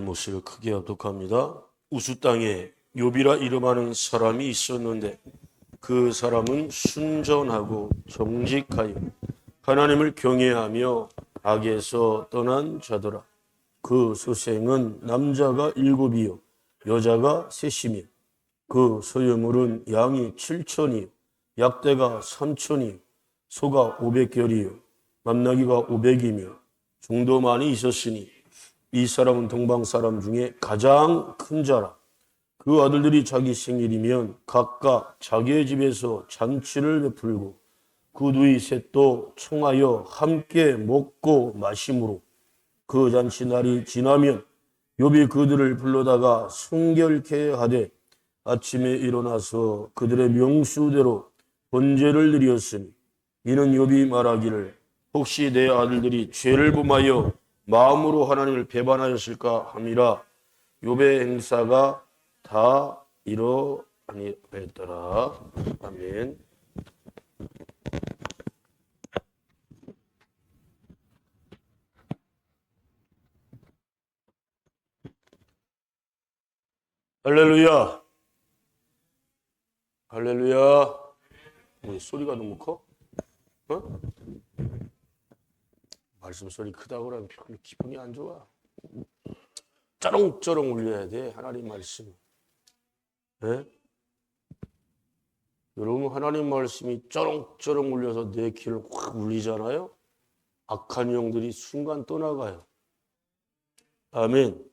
못을 크게 합독합니다. 우수 땅에 욥이라 이름하는 사람이 있었는데 그 사람은 순전하고 정직하여 하나님을 경외하며 악에서 떠난 자더라. 그 소생은 남자가 7이요 여자가 3이며 그 소유물은 양이 7천이요 약대가 3천이요 소가 500결이요 만나기가 500이며 종도 많이 있었으니 이 사람은 동방 사람 중에 가장 큰 자라. 그 아들들이 자기 생일이면 각각 자기의 집에서 잔치를 베풀고 그 두이 셋도 청하여 함께 먹고 마심으로 그 잔치 날이 지나면 욥이 그들을 불러다가 순결케 하되 아침에 일어나서 그들의 명수대로 번제를 드렸으니 이는 욥이 말하기를 혹시 내 아들들이 죄를 범하여 마음으로 하나님을 배반하였을까 함이라. 욥의 행사가 다 이러하니라. 아멘. 할렐루야. 할렐루야. 왜 소리가 너무 커? 어? 말씀 소리 크다고 그러면 별로 기분이 안 좋아. 짜롱짜롱 울려야 돼, 하나님 말씀. 네? 여러분, 하나님 말씀이 짜롱짜롱 울려서 내 귀를 확 울리잖아요? 악한 영들이 순간 떠나가요. 아멘.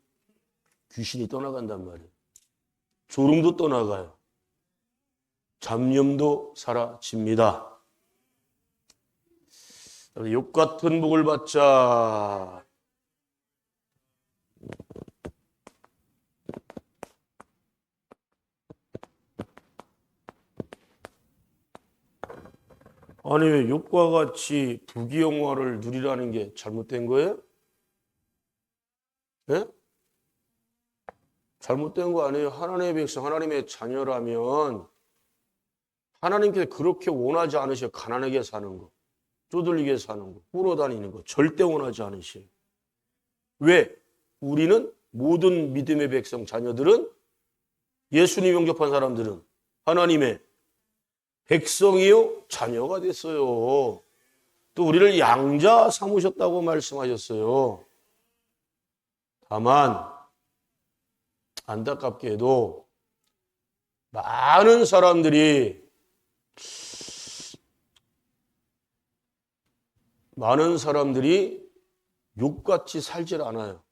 귀신이 떠나간단 말이에요. 조롱도 떠나가요. 잡념도 사라집니다. 욥 같은 복을 받자. 아니 왜 욥과 같이 부귀영화를 누리라는 게 잘못된 거예요? 예? 잘못된 거 아니에요. 하나님의 백성, 하나님의 자녀라면 하나님께서 그렇게 원하지 않으셔. 가난하게 사는 거, 쪼들리게 사는 거, 꿇어다니는 거 절대 원하지 않으셔요. 왜? 우리는 모든 믿음의 백성, 자녀들은 예수님 영접한 사람들은 하나님의 백성이요 자녀가 됐어요. 또 우리를 양자 삼으셨다고 말씀하셨어요. 다만 안타깝게도 많은 사람들이 욥같이 살질 않아요.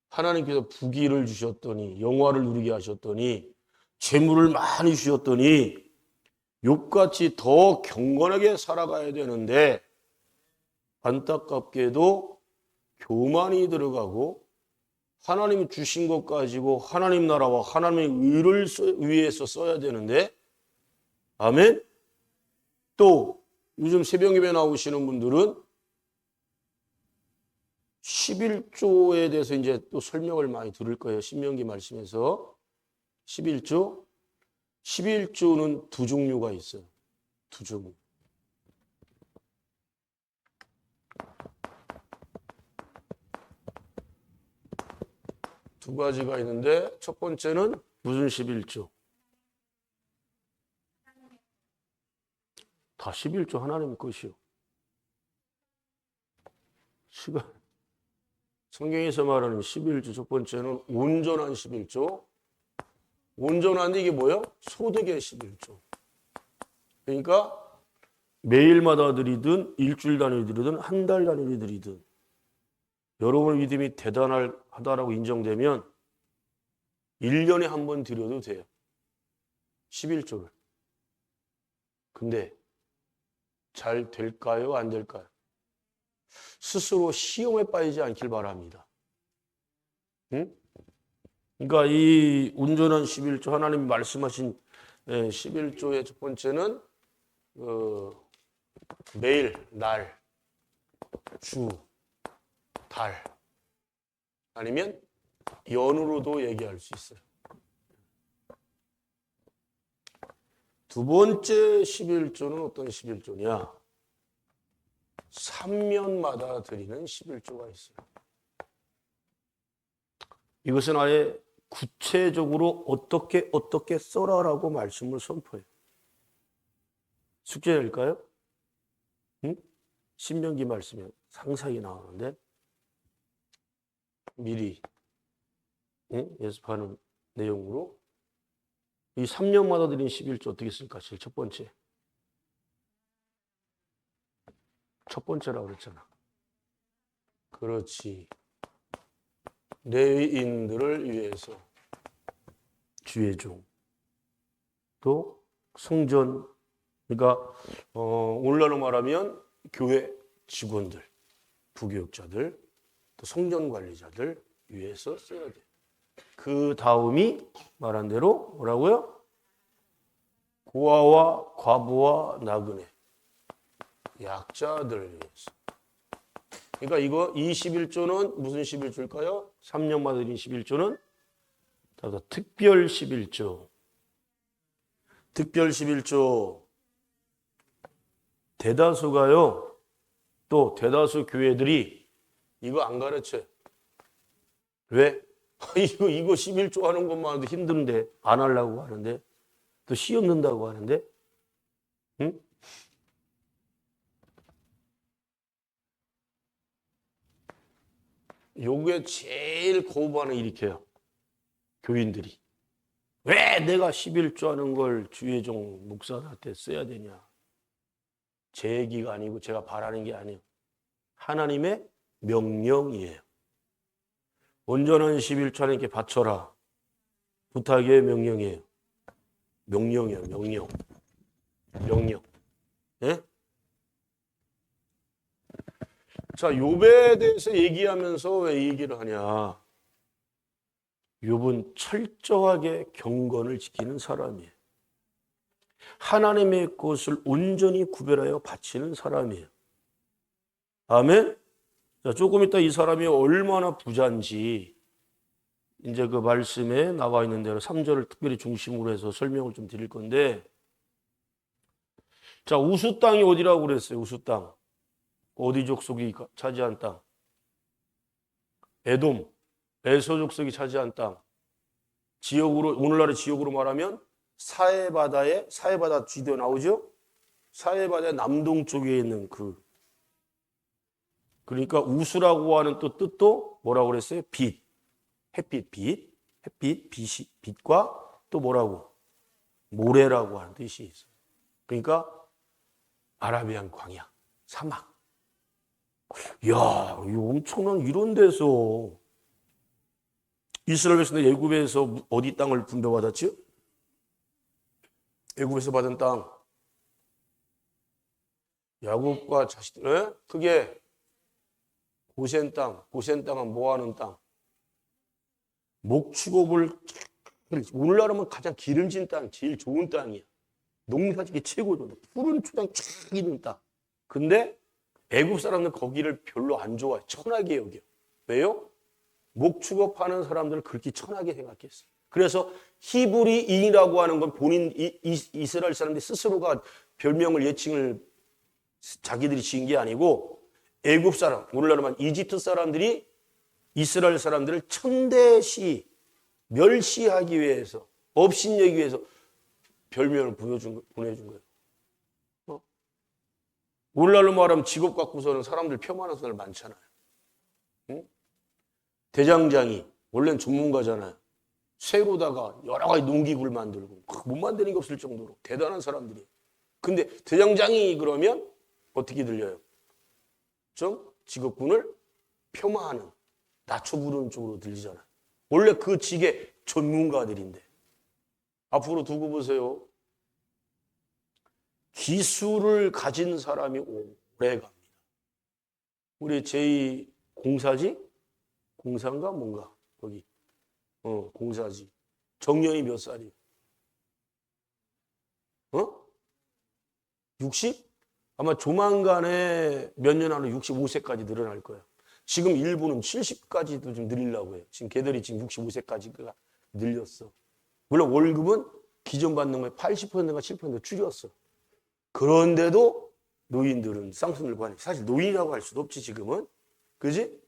하나님께서 부귀를 주셨더니 영화를 누리게 하셨더니 재물을 많이 주셨더니 욥같이 더 경건하게 살아가야 되는데 안타깝게도 교만이 들어가고 하나님이 주신 것 가지고 하나님 나라와 하나님의 의를 위해서 써야 되는데 아멘? 또 요즘 새벽예배 나오시는 분들은 11조에 대해서 이제 또 설명을 많이 들을 거예요. 신명기 말씀에서 11조. 11조는 두 종류가 있어요. 두 종류. 두 가지가 있는데 첫 번째는 무슨 11조? 다 11조 하나님 것이요. 시간. 성경에서 말하는 11조 첫 번째는 온전한 11조. 온전한데 이게 뭐예요? 소득의 11조. 그러니까 매일마다 드리든 일주일 단위 드리든 한 달 단위 드리든 여러분의 믿음이 대단하다라고 인정되면 1년에 한 번 드려도 돼요. 11조를. 근데 잘 될까요? 안 될까요? 스스로 시험에 빠지지 않길 바랍니다. 응? 그러니까 이 온전한 11조 하나님이 말씀하신 11조의 첫 번째는 매일, 날, 주, 달 아니면 연으로도 얘기할 수 있어요. 두 번째 11조는 어떤 11조냐? 3년마다 드리는 11조가 있어요. 이것은 아예 구체적으로 어떻게 써라라고 말씀을 선포해요. 숙제 낼까요? 응? 신명기 말씀에 상세하게 나오는데 미리 연습하는 내용으로 이 3년마다 드린 11조 어떻게 쓸까? 제일 첫 번째라고 그랬잖아. 그렇지. 레위인들을 위해서 주의 종, 또 성전, 그러니까 오늘날로 말하면 교회 직원들, 부교육자들, 또 성전 관리자들 위해서 써야 돼. 그 다음이 말한 대로 뭐라고요? 고아와 과부와 나그네, 약자들 위해서. 그러니까 이거 21조는 무슨 11조일까요? 3년마다 드린 11조는 특별 11조. 특별 11조. 대다수가요. 또 대다수 교회들이 이거 안 가르쳐요. 왜? 이거 11조 하는 것만 해도 힘든데 안 하려고 하는데 또 시험 는다고 하는데 응? 요게 제일 거부반응 일으켜요. 교인들이. 왜 내가 11조 하는 걸 주의 종 목사한테 써야 되냐. 제 얘기가 아니고 제가 바라는 게 아니에요. 하나님의 명령이에요. 온전한 11조 하나님께 바쳐라. 부탁의 명령이에요. 명령이에요. 명령. 예? 자, 욥에 대해서 얘기하면서 왜 이 얘기를 하냐. 욥은 철저하게 경건을 지키는 사람이에요. 하나님의 것을 온전히 구별하여 바치는 사람이에요. 아멘? 자, 조금 이따 이 사람이 얼마나 부자인지 이제 그 말씀에 나와 있는 대로 3절을 특별히 중심으로 해서 설명을 좀 드릴 건데, 자, 우수 땅이 어디라고 그랬어요? 우수 땅. 어디 족속이 차지한 땅? 에돔, 에서 족속이 차지한 땅. 지역으로, 오늘날의 지역으로 말하면 사해바다 지도에 나오죠? 사해바다의 남동쪽에 있는 그러니까 우수라고 하는 또 뜻도 뭐라고 그랬어요? 빛. 빛과 또 뭐라고? 모래라고 하는 뜻이 있어요. 그러니까 아라비안 광야, 사막. 이야, 이 엄청난 이런 데서 이스라엘 백성들 애굽에서 어디 땅을 분배받았죠? 애굽에서 받은 땅. 야곱과 자식들, 그게 고센 땅. 고센 땅은 뭐 하는 땅? 목축업을, 오늘날은 가장 기름진 땅, 제일 좋은 땅이야. 농사짓기 최고죠. 푸른 초장 쫙 있는 땅. 근데 애굽 사람들 거기를 별로 안 좋아해. 천하게 여겨. 왜요? 목축업하는 사람들을 그렇게 천하게 생각했어요. 그래서 히브리인이라고 하는 건 본인 이스라엘 사람들 스스로가 별명을 예칭을 자기들이 지은 게 아니고 애굽 사람, 오늘날은 이집트 사람들이 이스라엘 사람들을 천대시 멸시하기 위해서 업신여기기 위해서 별명을 보내준 거예요. 오늘날로 말하면 직업 갖고서는 사람들 폄하하는 사람들 많잖아요. 응? 대장장이 원래는 전문가잖아요. 쇠로다가 여러 가지 농기구를 만들고 못 만드는 게 없을 정도로 대단한 사람들이에요. 근데 대장장이 그러면 어떻게 들려요? 좀 직업군을 폄하하는 낮춰 부르는 쪽으로 들리잖아요. 원래 그 직의 전문가들인데 앞으로 두고 보세요. 기술을 가진 사람이 오래 갑니다. 우리 제2공사지? 공사인가 뭔가 거기 공사지. 정년이 몇 살이에요? 60? 아마 조만간에 몇 년 안에 65세까지 늘어날 거예요. 지금 일부는 70까지도 좀 늘리려고 해요. 지금 걔들이 지금 65세까지가 늘렸어. 물론 월급은 기존 받는 거에 80%가 7% 줄였어. 그런데도 노인들은 쌍수늘 관해. 사실 노인이라고 할 수도 없지 지금은. 그지?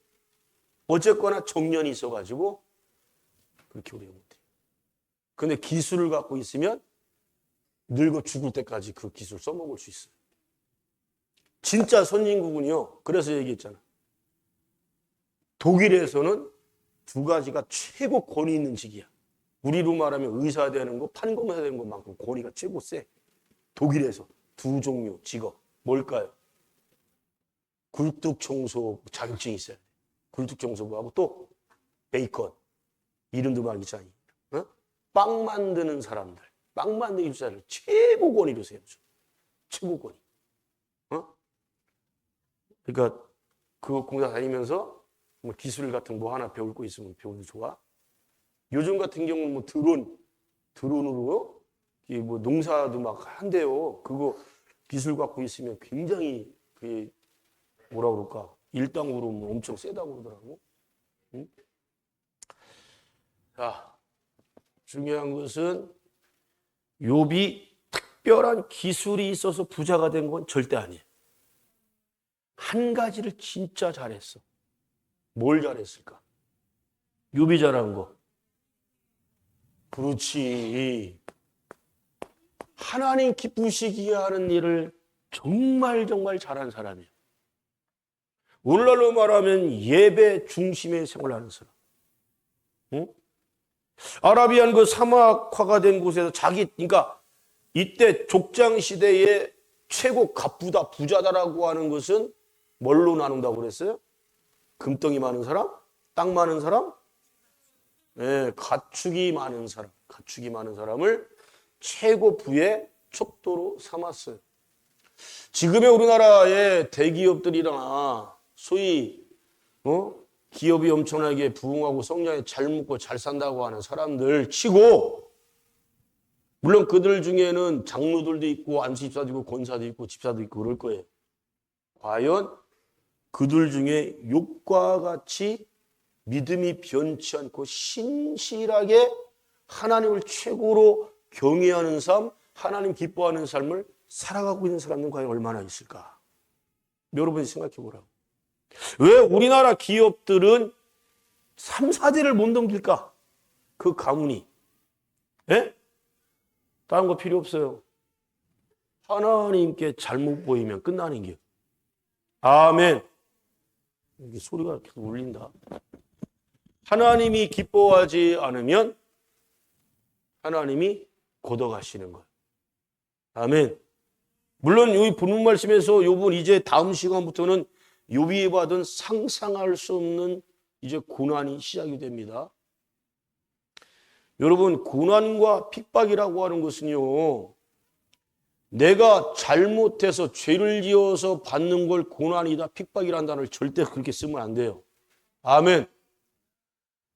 어쨌거나 정년이 있어가지고 그렇게 오래 못해요. 근데 기술을 갖고 있으면 늙어 죽을 때까지 그 기술 써먹을 수 있어요. 진짜 선진국은요. 그래서 얘기했잖아. 독일에서는 두 가지가 최고 권위 있는 직이야. 우리로 말하면 의사 되는 거, 판검사 되는 것만큼 권위가 최고 세. 독일에서 두 종류 직업. 뭘까요? 굴뚝 청소 자격증이 있어야 돼. 굴뚝 청소부하고 또 베이컨. 이름도 막 있잖아요. 어? 빵 만드는 사람들. 빵 만드는 사람들 최고 권위로 세워줘. 최고 권위. 어? 그러니까 그 공사 다니면서 뭐 기술 같은 거 하나 배울 거 있으면 배우도 좋아. 요즘 같은 경우는 뭐 드론으로 뭐 농사도 막 한대요. 그거 기술 갖고 있으면 굉장히 그 뭐라 그럴까 일당으로 뭐 엄청 세다고 그러더라고. 응? 자, 중요한 것은 욥이 특별한 기술이 있어서 부자가 된 건 절대 아니에요. 한 가지를 진짜 잘했어. 뭘 잘했을까? 욥이 잘한 거. 그렇지. 하나님 기쁘시게 하는 일을 정말 잘한 사람이에요. 오늘날로 말하면 예배 중심의 생활을 하는 사람. 응? 아라비안 그 사막화가 된 곳에서 그러니까 이때 족장 시대에 최고 갑부다, 부자다라고 하는 것은 뭘로 나눈다고 그랬어요? 금덩이 많은 사람? 땅 많은 사람? 네, 가축이 많은 사람을 최고 부의 척도로 삼았어요. 지금의 우리나라의 대기업들이나 소위 기업이 엄청나게 부흥하고 성장에 잘 먹고 잘 산다고 하는 사람들 치고, 물론 그들 중에는 장로들도 있고 안수집사도 있고 권사도 있고 집사도 있고 그럴 거예요. 과연 그들 중에 욥과 같이 믿음이 변치 않고 신실하게 하나님을 최고로 경외하는 삶, 하나님 기뻐하는 삶을 살아가고 있는 사람들은 과연 얼마나 있을까? 여러분이 생각해 보라고. 왜 우리나라 기업들은 3, 4대를 못 넘길까? 그 가문이. 예? 다른 거 필요 없어요. 하나님께 잘못 보이면 끝나는 게. 아멘. 이게 소리가 계속 울린다. 하나님이 기뻐하지 않으면 하나님이 걷어가시는 거예요. 아멘. 물론 이 본문 말씀에서 욥은 이제 다음 시간부터는 욥이 받은 상상할 수 없는 이제 고난이 시작이 됩니다. 여러분, 고난과 핍박이라고 하는 것은요, 내가 잘못해서 죄를 지어서 받는 걸 고난이다, 핍박이라는 단어를 절대 그렇게 쓰면 안 돼요. 아멘.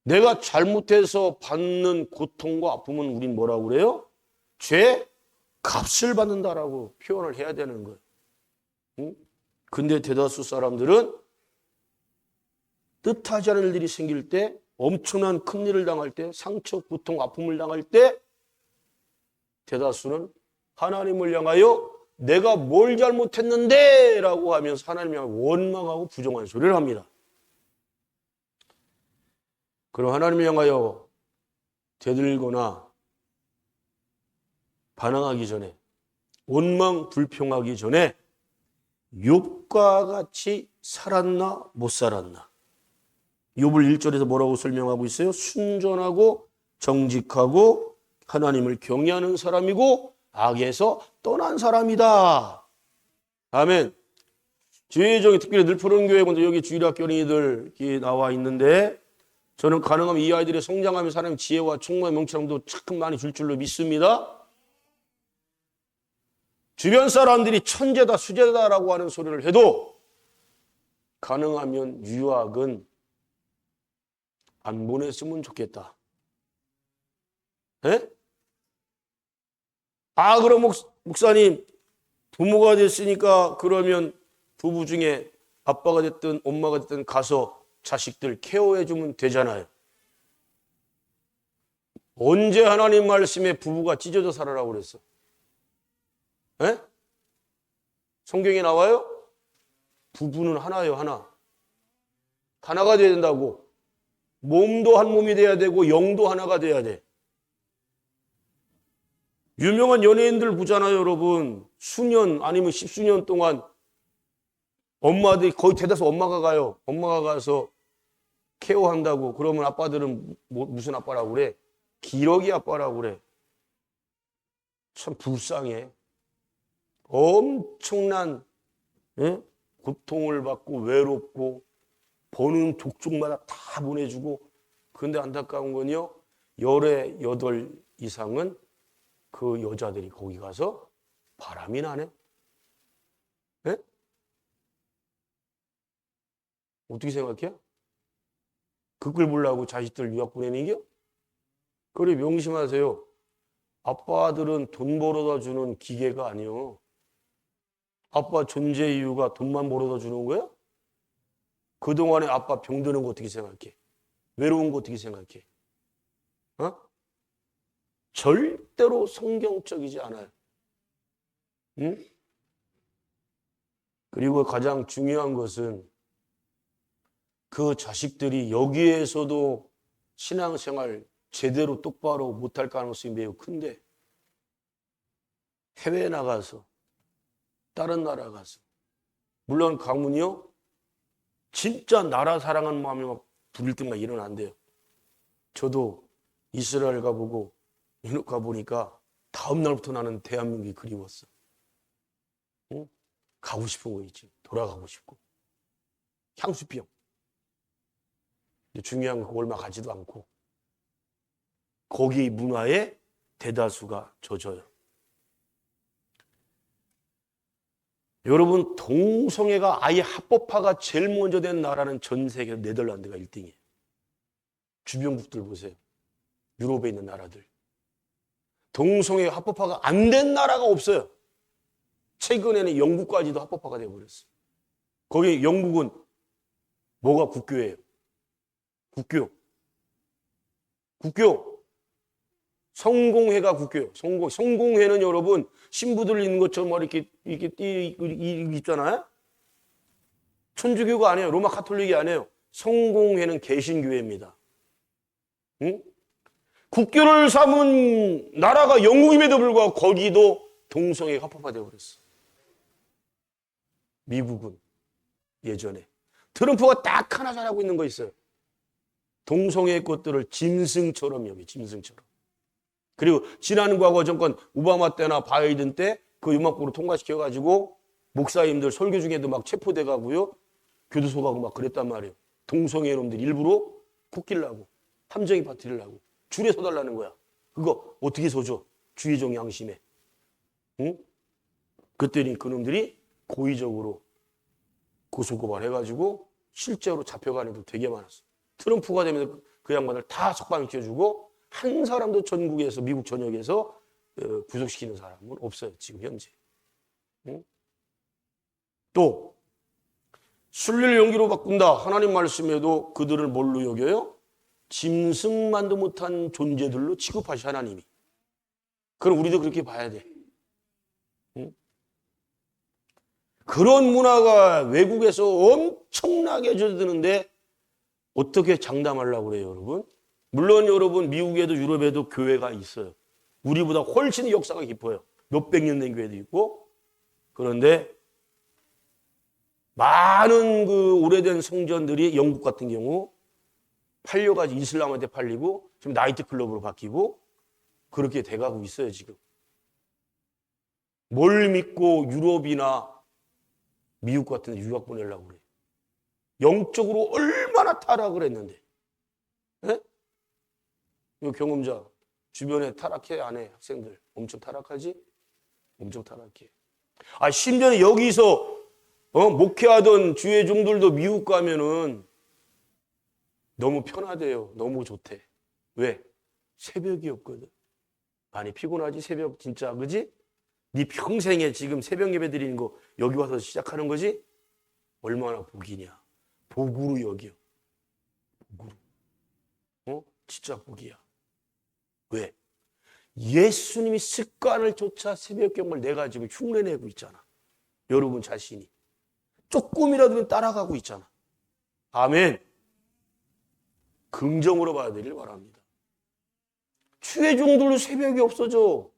내가 잘못해서 받는 고통과 아픔은 우린 뭐라고 그래요? 죄 값을 받는다라고 표현을 해야 되는 거예요. 응? 근데 대다수 사람들은 뜻하지 않은 일들이 생길 때, 엄청난 큰 일을 당할 때, 상처, 고통, 아픔을 당할 때 대다수는 하나님을 향하여 내가 뭘 잘못했는데 라고 하면서 하나님을 향하여 원망하고 부정한 소리를 합니다. 그럼 하나님을 향하여 대들거나 반항하기 전에, 원망 불평하기 전에 욥과 같이 살았나 못 살았나? 욥을 1절에서 뭐라고 설명하고 있어요? 순전하고 정직하고 하나님을 경외하는 사람이고 악에서 떠난 사람이다. 아멘. 주의정이 특별히 늘푸른교회 먼저 여기 주일학교 어린이들 나와 있는데, 저는 가능하면 이 아이들이 성장하면서 하나님 지혜와 총무의 명철함도 참 많이 줄 줄로 믿습니다. 주변 사람들이 천재다 수재다라고 하는 소리를 해도 가능하면 유학은 안 보냈으면 좋겠다. 에? 그럼 목사님 부모가 됐으니까 그러면 부부 중에 아빠가 됐든 엄마가 됐든 가서 자식들 케어해주면 되잖아요. 언제 하나님 말씀에 부부가 찢어져 살아라고 그랬어? 에? 성경에 나와요? 부부는 하나예요, 하나. 하나가 돼야 된다고. 몸도 한 몸이 돼야 되고 영도 하나가 돼야 돼. 유명한 연예인들 보잖아요, 여러분. 수년 아니면 십수년 동안 엄마들이 거의 대다수 엄마가 가요. 엄마가 가서 케어한다고. 그러면 아빠들은 무슨 아빠라고 그래? 기러기 아빠라고 그래. 참 불쌍해. 엄청난 고통을 받고 외롭고 보는 족족마다 다 보내주고. 그런데 안타까운 건요, 18 이상은 그 여자들이 거기 가서 바람이 나네. 네? 어떻게 생각해요? 그 글 보려고 자식들 유학 보내는 겨? 그래, 명심하세요. 아빠들은 돈 벌어다 주는 기계가 아니요. 아빠 존재 이유가 돈만 벌어다 주는 거야? 그동안에 아빠 병드는 거 어떻게 생각해? 외로운 거 어떻게 생각해? 어? 절대로 성경적이지 않아요. 응? 그리고 가장 중요한 것은 그 자식들이 여기에서도 신앙생활 제대로 똑바로 못할 가능성이 매우 큰데, 해외에 나가서 다른 나라 가서, 물론 가문이요 진짜 나라 사랑하는 마음이 막 부릴 때만 일어나 안 돼요. 저도 이스라엘 가보고 유럽 가보니까 다음 날부터 나는 대한민국이 그리웠어. 응? 가고 싶은 거 있지. 돌아가고 싶고. 향수병. 근데 중요한 건 얼마 가지도 않고 거기 문화에 대다수가 젖어요. 여러분, 동성애가 아예 합법화가 제일 먼저 된 나라는 전 세계 네덜란드가 1등이에요. 주변국들 보세요. 유럽에 있는 나라들. 동성애 합법화가 안 된 나라가 없어요. 최근에는 영국까지도 합법화가 되어버렸어요. 거기 영국은 뭐가 국교예요? 국교. 성공회가 국교예요. 성공회는 여러분 신부들 있는 것처럼 이렇게 있잖아요. 천주교가 아니에요. 로마 카톨릭이 아니에요. 성공회는 개신교회입니다. 응? 국교를 삼은 나라가 영국임에도 불구하고 거기도 동성애가 합법화되어 버렸어. 미국은 예전에 트럼프가 딱 하나 잘하고 있는 거 있어요. 동성애 것들을 짐승처럼 여기 짐승처럼. 그리고 지난 과거 정권 오바마 때나 바이든 때 그 융합국으로 통과시켜가지고 목사님들 설교 중에도 막 체포돼 가고요. 교도소 가고 막 그랬단 말이에요. 동성애 놈들 일부러 코끼려고 탐정이 파티를 줄에 서달라는 거야. 그거 어떻게 서줘? 주의종 양심에. 응? 그때는 그놈들이 고의적으로 고소고발 해가지고 실제로 잡혀간 애들 되게 많았어. 트럼프가 되면 그 양반을 다 석방시켜주고 한 사람도 전국에서 미국 전역에서 구속시키는 사람은 없어요. 지금 현재. 응? 또 순리를 용기로 바꾼다. 하나님 말씀에도 그들을 뭘로 여겨요? 짐승만도 못한 존재들로 취급하시 하나님이. 그럼 우리도 그렇게 봐야 돼. 응? 그런 문화가 외국에서 엄청나게 젖드는데 어떻게 장담하려고 그래요, 여러분? 물론 여러분 미국에도 유럽에도 교회가 있어요. 우리보다 훨씬 역사가 깊어요. 몇백 년 된 교회도 있고. 그런데 많은 그 오래된 성전들이 영국 같은 경우 팔려가지고 이슬람한테 팔리고 지금 나이트클럽으로 바뀌고 그렇게 돼가고 있어요, 지금. 뭘 믿고 유럽이나 미국 같은 데 유학 보내려고 그래. 영적으로 얼마나 타락을 했는데. 네? 이 경험자 주변에 타락해 안 해? 학생들 엄청 타락하지? 엄청 타락해. 심지어 여기서 목회하던 주의 종들도 미국 가면은 너무 편하대요. 너무 좋대. 왜? 새벽이 없거든. 많이 피곤하지 새벽 진짜, 그지? 네 평생에 지금 새벽 예배 드리는 거 여기 와서 시작하는 거지? 얼마나 복이냐. 복으로 여겨. 복으로. 진짜 복이야. 왜? 예수님이 습관을 쫓아 새벽 경을 내가지고 흉내내고 있잖아. 여러분 자신이. 조금이라도 따라가고 있잖아. 아멘. 긍정으로 봐야 되길 바랍니다. 추회중들도 새벽이 없어져.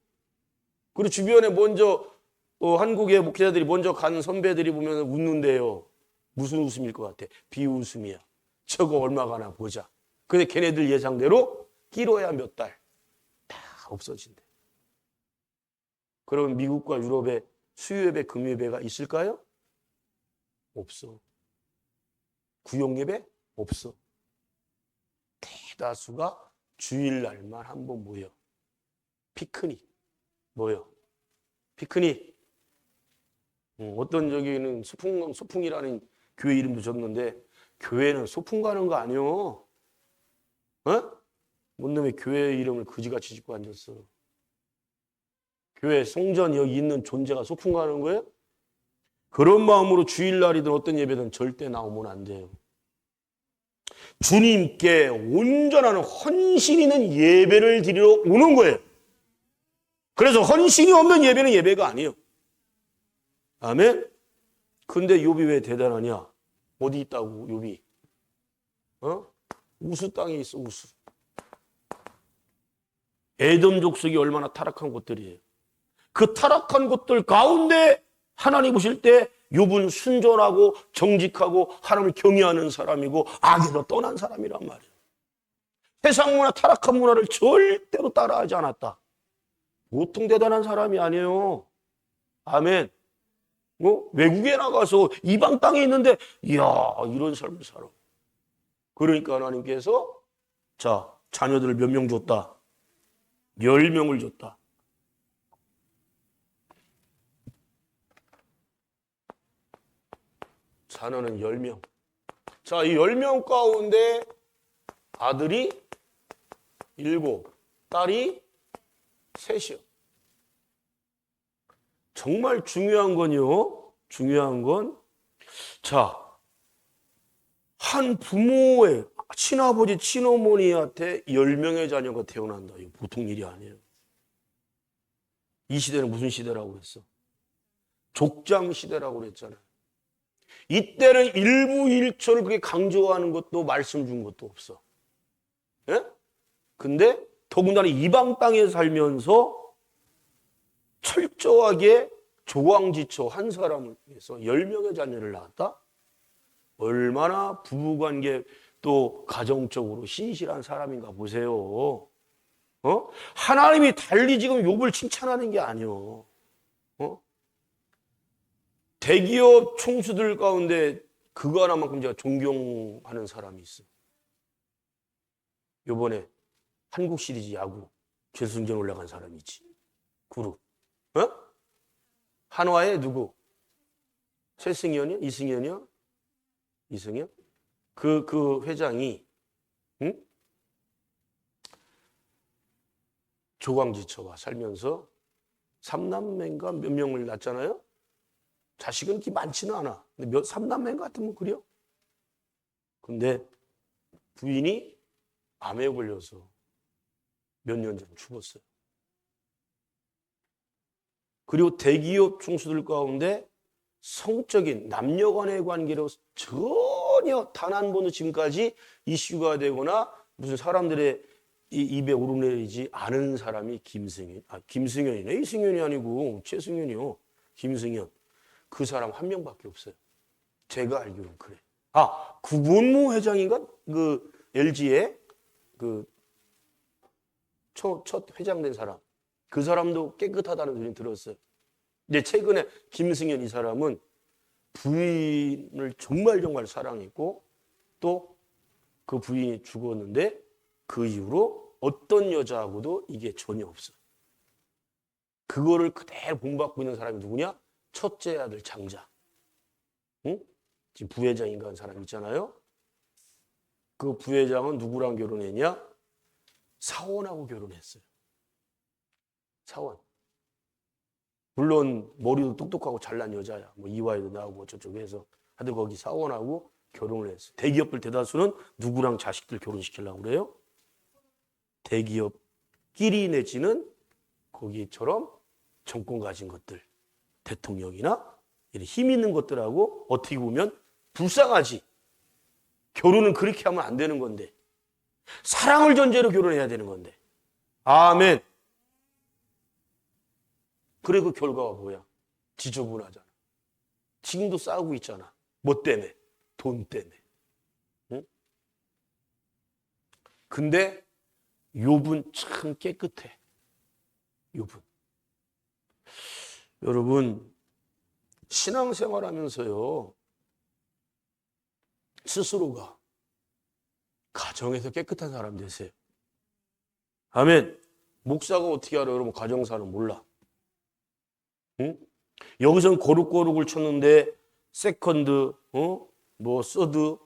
그리고 주변에 먼저 한국의 목회자들이 먼저 간 선배들이 보면 웃는데요. 무슨 웃음일 것 같아? 비웃음이야. 저거 얼마 가나 보자. 근데 걔네들 예상대로 끼로야 몇 달 다 없어진대. 그럼 미국과 유럽에 수요예배, 금요예배가 있을까요? 없어. 구역예배? 없어. 대다수가 주일날만 한번 모여. 피크닉 모여. 피크닉. 어떤 저기는 소풍이라는 교회 이름도 줬는데 교회는 소풍 가는 거 아니요. 뭔 놈의 교회 이름을 그지같이 짓고 앉았어. 교회 성전 여기 있는 존재가 소풍 가는 거예요? 그런 마음으로 주일날이든 어떤 예배든 절대 나오면 안 돼요. 주님께 온전한 헌신 있는 예배를 드리러 오는 거예요. 그래서 헌신이 없는 예배는 예배가 아니에요. 아멘? 근데 욥이 왜 대단하냐? 어디 있다고 욥이? 우스 땅에 있어. 우스. 에돔 족속이 얼마나 타락한 곳들이에요. 그 타락한 곳들 가운데 하나님 보실 때 욥은 순전하고 정직하고 하나님을 경외하는 사람이고 악에서 떠난 사람이란 말이에요. 세상 문화, 타락한 문화를 절대로 따라하지 않았다. 보통 대단한 사람이 아니에요. 아멘. 외국에 나가서 이방 땅에 있는데 이야 이런 삶을 살아. 그러니까 하나님께서 자 자녀들을 몇 명 줬다? 10명을 줬다. 자녀는 10명. 자, 이 10명 가운데 아들이 7, 딸이 3이요. 정말 중요한 건요. 중요한 건 자, 한 부모의 친아버지, 친어머니한테 10명의 자녀가 태어난다. 이거 보통 일이 아니에요. 이 시대는 무슨 시대라고 그랬어? 족장 시대라고 그랬잖아요. 이때는 일부일초를 그렇게 강조하는 것도 말씀 준 것도 없어. 예? 근데 더군다나 이방 땅에 살면서 철저하게 조광지처 한 사람을 위해서 10명의 자녀를 낳았다? 얼마나 부부관계 또 가정적으로 신실한 사람인가 보세요. 하나님이 달리 지금 욥을 칭찬하는 게 아니요. 대기업 총수들 가운데 그거 하나만큼 제가 존경하는 사람이 있어요. 요번에 한국 시리즈 야구 결승전 올라간 사람이 있지. 그룹. 한화의 누구? 최승현이요? 이승현이요? 이승현? 그 회장이 조광지처와 살면서 3남매인가 몇 명을 낳았잖아요. 자식은 그렇게 많지는 않아. 근데 3남매 같으면 그래요. 근데 부인이 암에 걸려서 몇 년 전 죽었어요. 그리고 대기업 총수들 가운데 성적인 남녀 간의 관계로 전혀 단 한 번도 지금까지 이슈가 되거나 무슨 사람들의 입에 오르내리지 않은 사람이 김승현이네. 이승현이 아니고 최승현이요. 김승현. 그 사람 한 명밖에 없어요. 제가 알기로는 그래. 구본무 회장인가? 그 LG의 그 첫 회장된 사람. 그 사람도 깨끗하다는 소리 들었어요. 근데 최근에 김승현 이 사람은 부인을 정말 사랑했고 또 그 부인이 죽었는데 그 이후로 어떤 여자하고도 이게 전혀 없어. 그거를 그대로 본받고 있는 사람이 누구냐? 첫째 아들 장자. 응? 지금 부회장인가 하는 사람 있잖아요. 그 부회장은 누구랑 결혼했냐? 사원하고 결혼했어요. 사원. 물론 머리도 똑똑하고 잘난 여자야. 뭐 이화에도 나오고 저쪽에 해서 하여튼 거기 사원하고 결혼을 했어요. 대기업들 대다수는 누구랑 자식들 결혼시키려고 그래요? 대기업끼리 내지는 거기처럼 정권 가진 것들, 대통령이나 이런 힘 있는 것들하고 어떻게 보면 불쌍하지. 결혼은 그렇게 하면 안 되는 건데. 사랑을 전제로 결혼해야 되는 건데. 아멘. 그래 그 결과가 뭐야? 지저분하잖아. 지금도 싸우고 있잖아. 뭐 때문에? 돈 때문에. 응? 근데 욥은 참 깨끗해. 욥은. 여러분 신앙생활 하면서요. 스스로가 가정에서 깨끗한 사람 되세요. 아멘. 목사가 어떻게 알아요? 여러분 가정사는 몰라. 응? 여기선 거룩거룩을 쳤는데 세컨드, 뭐 서드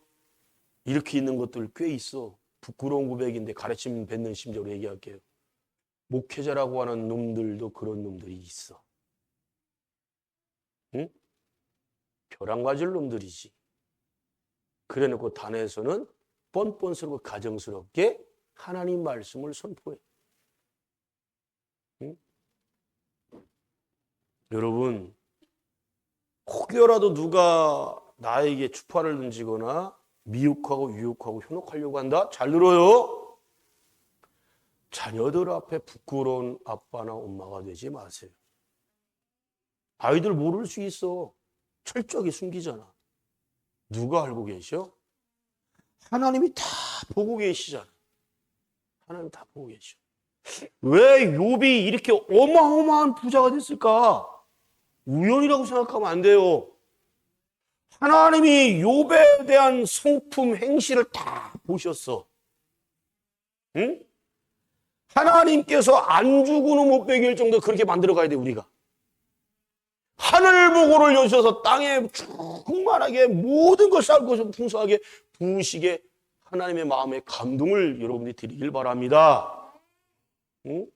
이렇게 있는 것들 꽤 있어. 부끄러운 고백인데 가르침 뱉는 심정으로 얘기할게요. 목회자라고 하는 놈들도 그런 놈들이 있어. 응? 벼랑 맞을 놈들이지. 그래놓고 단에서는 뻔뻔스럽고 가정스럽게 하나님 말씀을 선포해. 응? 여러분 혹여라도 누가 나에게 추파를 던지거나 미혹하고 유혹하고 현혹하려고 한다? 잘 들어요. 자녀들 앞에 부끄러운 아빠나 엄마가 되지 마세요. 아이들 모를 수 있어. 철저하게 숨기잖아. 누가 알고 계셔? 하나님이 다 보고 계시잖아. 하나님 다 보고 계셔. 왜 욥이 이렇게 어마어마한 부자가 됐을까? 우연이라고 생각하면 안 돼요. 하나님이 욥에 대한 성품 행실을 다 보셨어. 응? 하나님께서 안 주고는 못 베길 정도 그렇게 만들어 가야 돼 우리가. 하늘 보고를 여셔서 땅에 충만하게 모든 걸 쌓을 것을 풍성하게 부으시게 하나님의 마음에 감동을 여러분이 드리길 바랍니다. 응?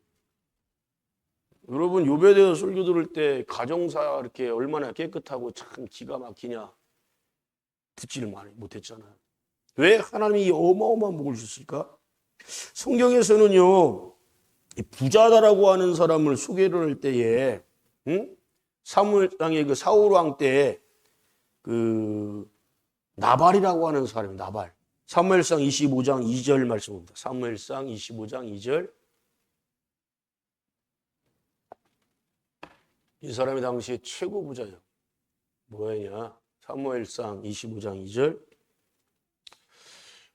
여러분 욥에 대해서 설교 들을 때 가정사 이렇게 얼마나 깨끗하고 참 기가 막히냐 듣지를 많이 못했잖아요. 왜 하나님이 어마어마한 복을 주셨을까? 성경에서는요 부자다라고 하는 사람을 소개를 할 때에 사무엘상의 그 사울 왕 때 그 나발이라고 하는 사람이 나발. 사무엘상 25장 2절 말씀입니다. 사무엘상 25장 2절. 이 사람이 당시 최고 부자예요. 뭐였냐? 사무엘상 25장 2절.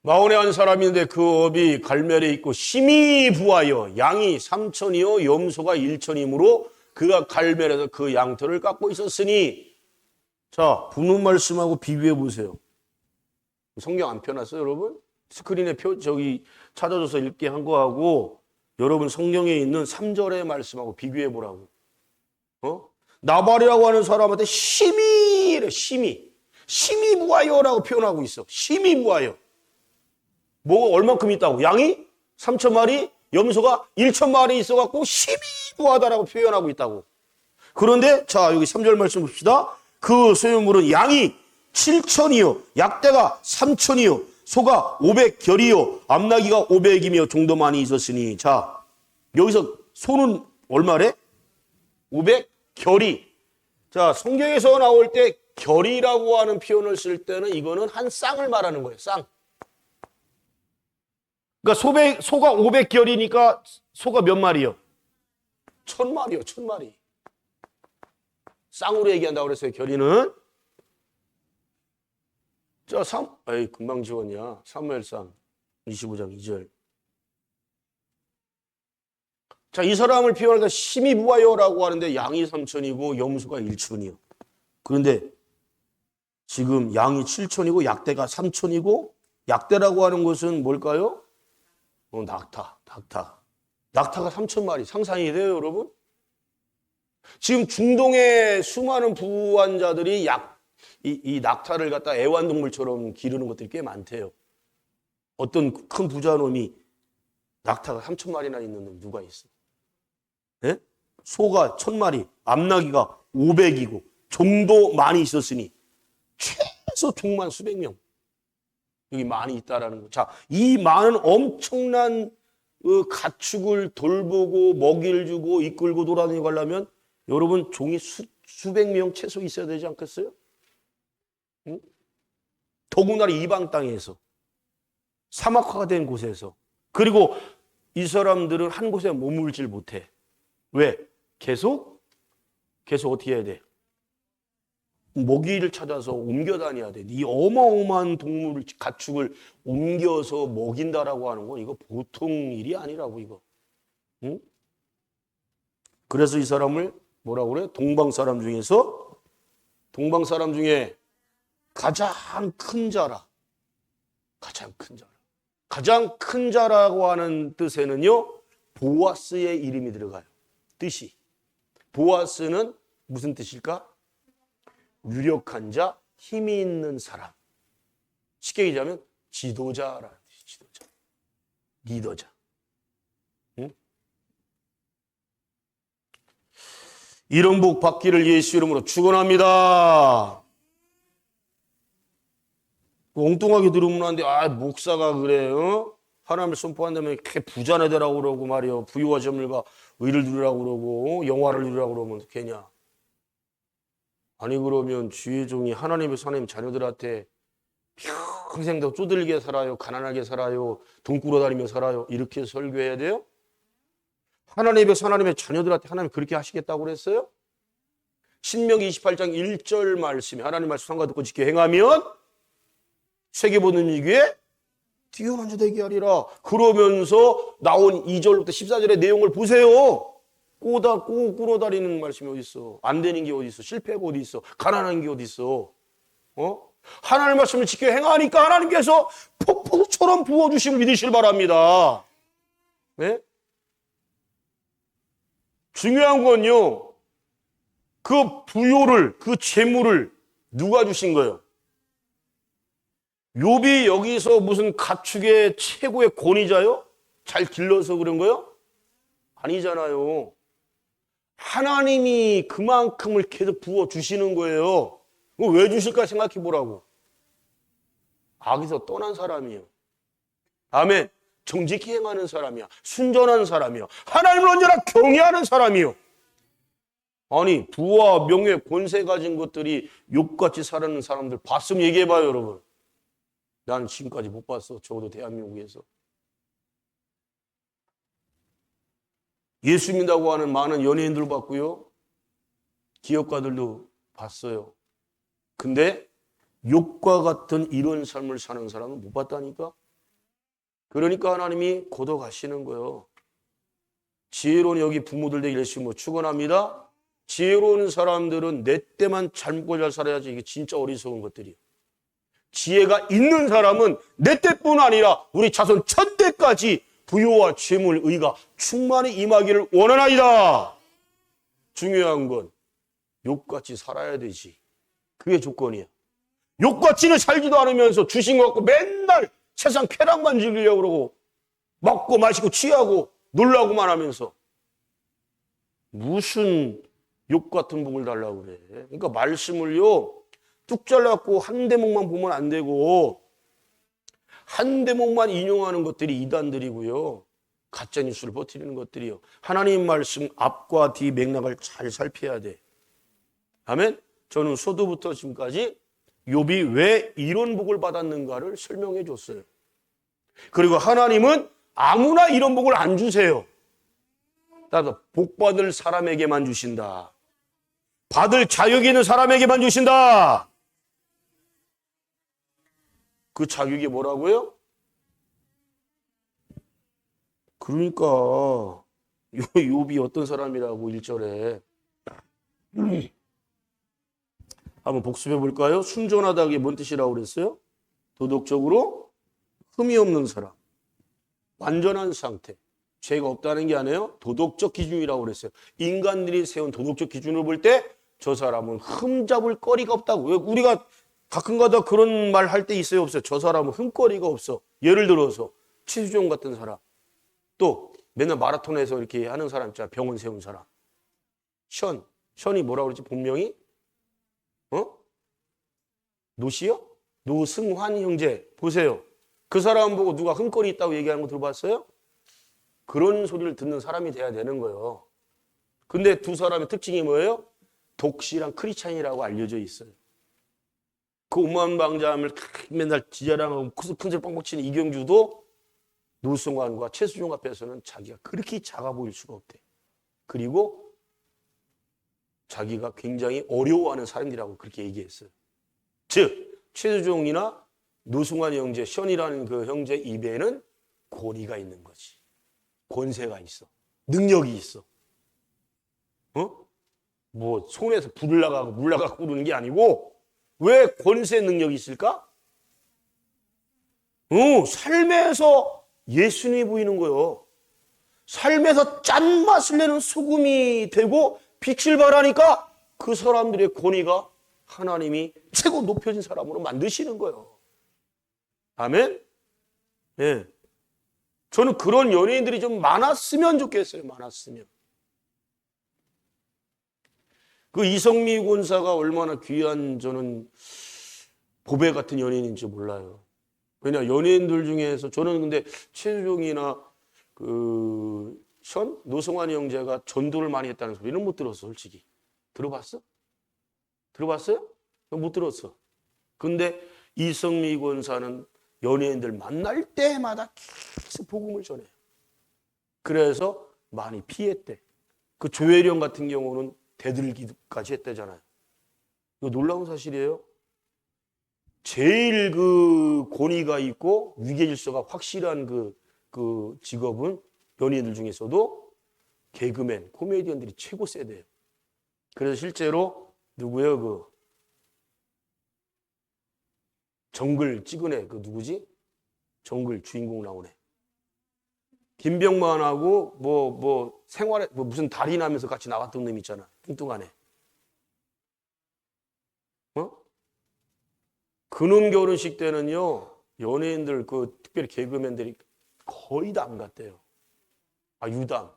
마온의 한 사람인데 그 업이 갈멜에 있고 심히 부하여 양이 3천이요 염소가 1천이므로 그가 갈멜에서 그 양털을 깎고 있었으니. 자, 붙는 말씀하고 비교해 보세요. 성경 안 펴놨어요, 여러분? 스크린에 저기 찾아줘서 읽게 한 거하고 여러분 성경에 있는 3절의 말씀하고 비교해 보라고. 나발이라고 하는 사람한테 심히 부하여라고 표현하고 있어. 심히 부하여. 뭐가 얼만큼 있다고? 양이 3,000마리, 염소가 1,000마리 있어갖고 심히 부하다라고 표현하고 있다고. 그런데 자 여기 3절 말씀 봅시다. 그 소유물은 양이 7천이요, 약대가 3천이요, 소가 500결이요, 암나기가 500이며 정도 많이 있었으니. 자 여기서 소는 얼마래? 500결이. 자 성경에서 나올 때 결이라고 하는 표현을 쓸 때는 이거는 한 쌍을 말하는 거예요. 쌍. 그러니까 소가 500결이니까 소가 몇 마리요? 1000마리요. 1000마리. 쌍으로 얘기한다고 그랬어요. 결이는. 자, 금방 지웠냐. 사무엘상 25장 2절. 자, 이 사람을 표현할 때 심히 부하여라고 하는데 양이 3천이고 염소가 1천이요. 그런데 지금 양이 7천이고 약대가 3천이고 약대라고 하는 것은 뭘까요? 낙타. 낙타가 3,000마리. 상상이 돼요, 여러분? 지금 중동의 수많은 부환자들이 이 낙타를 갖다 애완동물처럼 기르는 것들이 꽤 많대요. 어떤 큰 부자놈이 낙타가 3,000마리나 있는 놈 누가 있어? 예? 소가 1,000마리, 암나기가 500이고 종도 많이 있었으니 최소 종만 수백 명. 여기 많이 있다라는 거. 자, 이 많은 엄청난 가축을 돌보고 먹이를 주고 이끌고 돌아다니고 하려면 여러분 종이 수백 명 최소 있어야 되지 않겠어요? 응? 더군다나 이방 땅에서. 사막화가 된 곳에서. 그리고 이 사람들은 한 곳에 머물질 못해. 왜? 계속 어떻게 해야 돼? 먹이를 찾아서 옮겨 다녀야 돼. 이 어마어마한 동물 가축을 옮겨서 먹인다라고 하는 건 이거 보통 일이 아니라고 이거. 응? 그래서 이 사람을 뭐라고 그래? 동방 사람 중에 가장 큰 자라. 가장 큰 자라. 가장 큰 자라고 하는 뜻에는요, 보아스의 이름이 들어가요. 뜻이. 보아스는 무슨 뜻일까? 유력한 자, 힘이 있는 사람. 쉽게 얘기하면 지도자라는 뜻이 지도자. 리더자. 응? 이런 복 받기를 예수 이름으로 축원합니다. 엉뚱하게 들으면 안 돼. 목사가 그래. 하나님을 선포한다면 이렇게 부자나 되라고 그러고 말이요. 부유와 점을과 의를 누리라고 그러고 영화를 누리라고 그러면 되냐. 아니 그러면 주의 종이 하나님의 자녀들한테 평생 더 쪼들게 살아요. 가난하게 살아요. 돈 꾸러다니며 살아요. 이렇게 설교해야 돼요? 하나님의 자녀들한테 하나님 그렇게 하시겠다고 그랬어요? 신명기 28장 1절 말씀이 하나님 말씀 상과 듣고 지켜 행하면 세계보는 이기에 뛰어난 자 되게 하리라. 그러면서 나온 2절부터 14절의 내용을 보세요. 꾸러다니는 말씀이 어디 있어? 안 되는 게 어디 있어? 실패가 어디 있어? 가난한 게 어디 있어? 하나님의 말씀을 지켜 행하니까 하나님께서 폭포수처럼 부어주심을 믿으시길 바랍니다. 네? 중요한 건요, 그 부요를, 그 재물을 누가 주신 거예요? 욥이 여기서 무슨 가축의 최고의 권위자요? 잘 길러서 그런 거요? 아니잖아요. 하나님이 그만큼을 계속 부어주시는 거예요. 왜 주실까 생각해 보라고. 악에서 떠난 사람이에요. 아멘. 정직히 행하는 사람이야. 순전한 사람이야. 하나님을 언제나 경외하는 사람이요. 아니 부와 명예, 권세 가진 것들이 욥같이 살아가는 사람들 봤으면 얘기해봐요 여러분. 나는 지금까지 못 봤어. 적어도 대한민국에서. 예수 믿는다고 하는 많은 연예인들 봤고요. 기업가들도 봤어요. 근데 욥과 같은 이런 삶을 사는 사람은 못 봤다니까. 그러니까 하나님이 걷어가시는 거예요. 지혜로운 여기 부모들 되기를 예수님으로 축원합니다. 지혜로운 사람들은 내 때만 잘 먹고 잘 살아야지. 이게 진짜 어리석은 것들이에요. 지혜가 있는 사람은 내 때뿐 아니라 우리 자손 천대까지 부요와 재물, 의가 충만히 임하기를 원하나이다. 중요한 건 욥같이 살아야 되지. 그게 조건이야. 욥같이는 살지도 않으면서 주신 것 갖고 맨날 세상 쾌락만 즐기려고 그러고 먹고 마시고 취하고 놀라고만 하면서 무슨 욥 같은 복을 달라고 그래. 그러니까 말씀을요 뚝 잘라갖고 한 대목만 보면 안 되고 한 대목만 인용하는 것들이 이단들이고요. 가짜뉴스를 퍼뜨리는 것들이요. 하나님 말씀 앞과 뒤 맥락을 잘 살펴야 돼. 아멘. 저는 소도부터 지금까지 욥이 왜 이런 복을 받았는가를 설명해 줬어요. 그리고 하나님은 아무나 이런 복을 안 주세요. 따라서 복 받을 사람에게만 주신다. 받을 자격이 있는 사람에게만 주신다. 그 자격이 뭐라고요? 그러니까 욥이 어떤 사람이라고 1절에 한번 복습해 볼까요? 순전하다는 뭔 뜻이라고 그랬어요? 도덕적으로 흠이 없는 사람, 완전한 상태, 죄가 없다는 게 아니에요. 도덕적 기준이라고 그랬어요. 인간들이 세운 도덕적 기준을 볼 때 저 사람은 흠잡을 거리가 없다고. 왜 우리가 가끔가다 그런 말 할 때 있어요, 없어요? 저 사람은 흠거리가 없어. 예를 들어서 최수종 같은 사람, 또 맨날 마라톤에서 이렇게 하는 사람 있잖아. 병원 세운 사람. 션이 뭐라고 그러지? 본명이? 노시요? 노승환 형제. 보세요. 그 사람 보고 누가 흠거리 있다고 얘기하는 거 들어봤어요? 그런 소리를 듣는 사람이 돼야 되는 거예요. 근데 두 사람의 특징이 뭐예요? 독실한 크리스찬이라고 알려져 있어요. 그 그 오만방자함을 맨날 지자랑하고 큰소리 뻥뻥 치는 이경주도 노승환과 최수종 앞에서는 자기가 그렇게 작아 보일 수가 없대. 그리고 자기가 굉장히 어려워하는 사람이라고 그렇게 얘기했어요. 즉 최수종이나 노승환 형제, 션이라는 그 형제 입에는 권위가 있는 거지. 권세가 있어. 능력이 있어. 뭐 손에서 불 나가고 물 나가고 그러는 게 아니고 왜 권세 능력이 있을까? 삶에서 예수님이 보이는 거예요. 삶에서 짠맛을 내는 소금이 되고 빛을 발하니까 그 사람들의 권위가 하나님이 최고 높여진 사람으로 만드시는 거예요. 아멘? 예. 저는 그런 연예인들이 좀 많았으면 좋겠어요. 많았으면. 그 이성미 권사가 얼마나 귀한 저는 보배 같은 연예인인지 몰라요. 왜냐 연예인들 중에서 저는 근데 최수종이나 션 노승환 형제가 전도를 많이 했다는 소리는 못 들었어. 솔직히 들어봤어? 들어봤어요? 못 들었어. 근데 이성미 권사는 연예인들 만날 때마다 계속 복음을 전해요. 그래서 많이 피했대. 그 조혜령 같은 경우는 대들기까지 했대잖아요. 이거 놀라운 사실이에요. 제일 그 권위가 있고 위계질서가 확실한 그 직업은 연예인들 중에서도 개그맨, 코미디언들이 최고 세대예요. 그래서 실제로 누구예요? 그 정글 찍은 애, 그 누구지? 정글 주인공 나오네. 김병만하고 뭐 생활에 뭐 무슨 달인 하면서 같이 나왔던 놈 있잖아. 뚱뚱한 애. 그놈 결혼식 때는요, 연예인들 특별히 개그맨들이 거의 다 안 갔대요. 유담.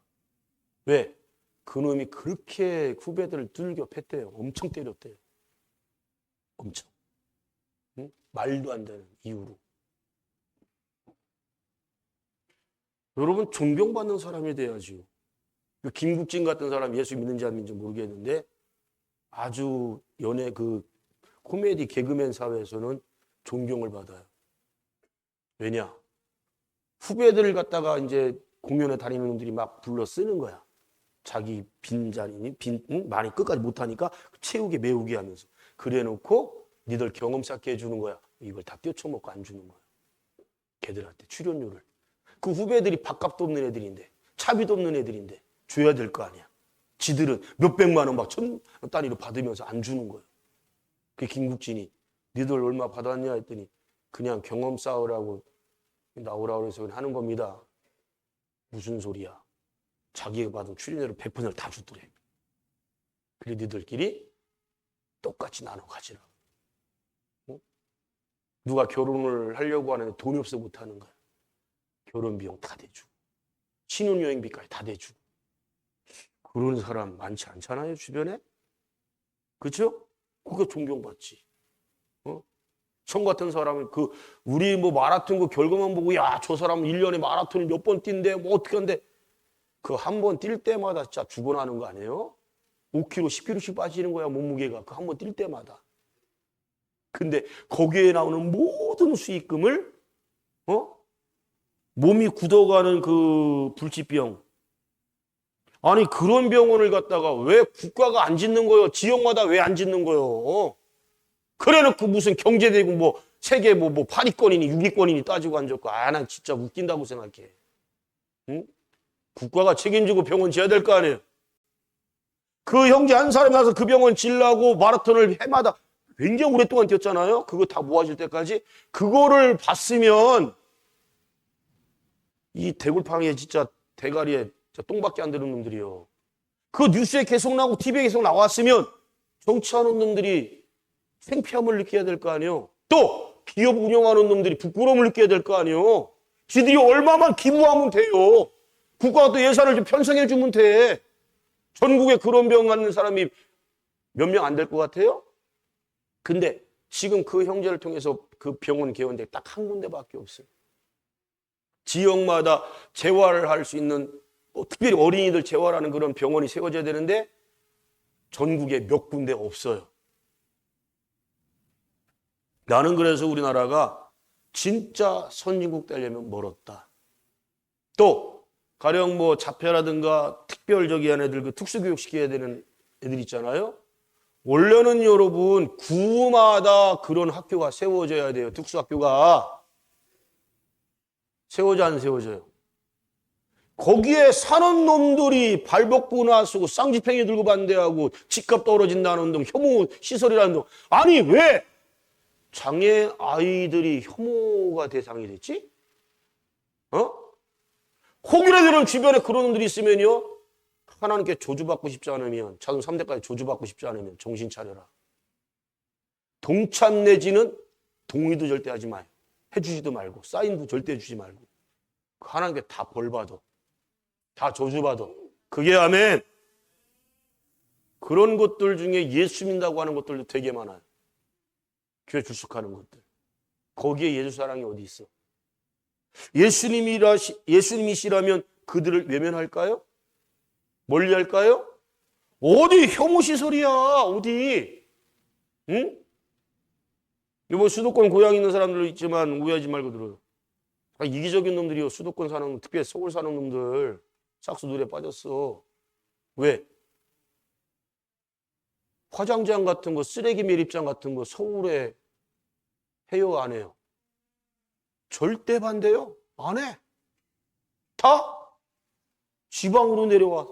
왜? 그놈이 그렇게 후배들을 두들겨 팼대요. 엄청 때렸대요. 엄청. 응? 말도 안 되는 이유로. 여러분 존경받는 사람이 돼야지요. 김국진 같은 사람 예수 믿는지 안 믿는지 모르겠는데 아주 코미디 개그맨 사회에서는 존경을 받아요. 왜냐? 후배들을 갖다가 이제 공연에 다니는 놈들이 막 불러 쓰는 거야. 자기 빈자리니 많이 끝까지 못하니까 채우게 메우게 하면서 그래 놓고 니들 경험 쌓게 해주는 거야. 이걸 다 뛰어쳐먹고 안 주는 거야. 걔들한테 출연료를. 그 후배들이 밥값도 없는 애들인데 차비도 없는 애들인데 줘야 될 거 아니야. 지들은 몇백만 원 막 천 단위로 받으면서 안 주는 거예요. 그 김국진이 니들 얼마 받았냐 했더니 그냥 경험 쌓으라고 나오라고 해서 하는 겁니다. 무슨 소리야. 자기가 받은 출연료를 100%를 다 주더래. 그래 니들끼리 똑같이 나눠 가지라. 누가 결혼을 하려고 하는데 돈이 없어 못하는 거야. 결혼 비용 다 대주고 신혼여행비까지 다 대주고 그런 사람 많지 않잖아요 주변에. 그렇죠? 그거 존경받지. 청 같은 사람은 우리 뭐 마라톤 그 결과만 보고 야 저 사람은 1년에 마라톤을 몇 번 뛴대 뭐 어떻게 한대. 그 한 번 뛸 때마다 진짜 죽어나는 거 아니에요? 5kg 10kg씩 빠지는 거야 몸무게가 그 한 번 뛸 때마다. 근데 거기에 나오는 모든 수익금을 몸이 굳어가는 그 불치병. 아니 그런 병원을 갖다가 왜 국가가 안 짓는 거예요? 지역마다 왜 안 짓는 거예요? 그래놓고 무슨 경제대국 뭐 세계 뭐 8위권이니 6위권이니 따지고 앉았고 난 진짜 웃긴다고 생각해. 응? 국가가 책임지고 병원 지어야 될 거 아니에요? 그 형제 한 사람이 나서 그 병원 지으려고 마라톤을 해마다 굉장히 오랫동안 뛰었잖아요. 그거 다 모아질 때까지. 그거를 봤으면 이 대굴팡이에 진짜 대가리에 똥밖에 안 되는 놈들이요. 그 뉴스에 계속 나오고 TV에 계속 나왔으면 정치하는 놈들이 창피함을 느껴야 될 거 아니에요. 또 기업 운영하는 놈들이 부끄러움을 느껴야 될 거 아니에요. 지들이 얼마만 기부하면 돼요. 국가가 또 예산을 좀 편성해 주면 돼. 전국에 그런 병 갖는 사람이 몇 명 안 될 것 같아요? 근데 지금 그 형제를 통해서 그 병원 개원대 딱 한 군데밖에 없어요. 지역마다 재활을 할 수 있는 특별히 어린이들 재활하는 그런 병원이 세워져야 되는데 전국에 몇 군데 없어요. 나는 그래서 우리나라가 진짜 선진국 되려면 멀었다. 또 가령 뭐 자폐라든가 특별적인 애들 그 특수교육 시켜야 되는 애들 있잖아요. 원래는 여러분 구마다 그런 학교가 세워져야 돼요. 특수학교가. 세워져 안 세워져요? 거기에 사는 놈들이 발벗고 나서고 쌍지팽이 들고 반대하고 집값 떨어진다는 등 혐오 시설이라는 등. 아니 왜 장애 아이들이 혐오가 대상이 됐지? 혹이라도 주변에 그런 놈들이 있으면요. 하나님께 조주받고 싶지 않으면 자손 3대까지 조주받고 싶지 않으면 정신 차려라. 동참 내지는 동의도 절대 하지 마요. 해주지도 말고 사인도 절대 주지 말고 하나님께 다 벌받아. 다 저주받아. 그게 아멘. 그런 것들 중에 예수 믿는다고 하는 것들도 되게 많아요. 교회 출석하는 것들. 거기에 예수 사랑이 어디 있어? 예수님이시라면 그들을 외면할까요? 멀리할까요? 어디 혐오시설이야. 어디? 응? 뭐 수도권 고향 있는 사람들도 있지만 오해하지 말고 들어요. 이기적인 놈들이요. 수도권 사는, 특히 서울 사는 놈들 싹수들에 빠졌어. 왜? 화장장 같은 거, 쓰레기 매립장 같은 거 서울에 해요, 안 해요? 절대 반대요. 안 해. 다 지방으로 내려와.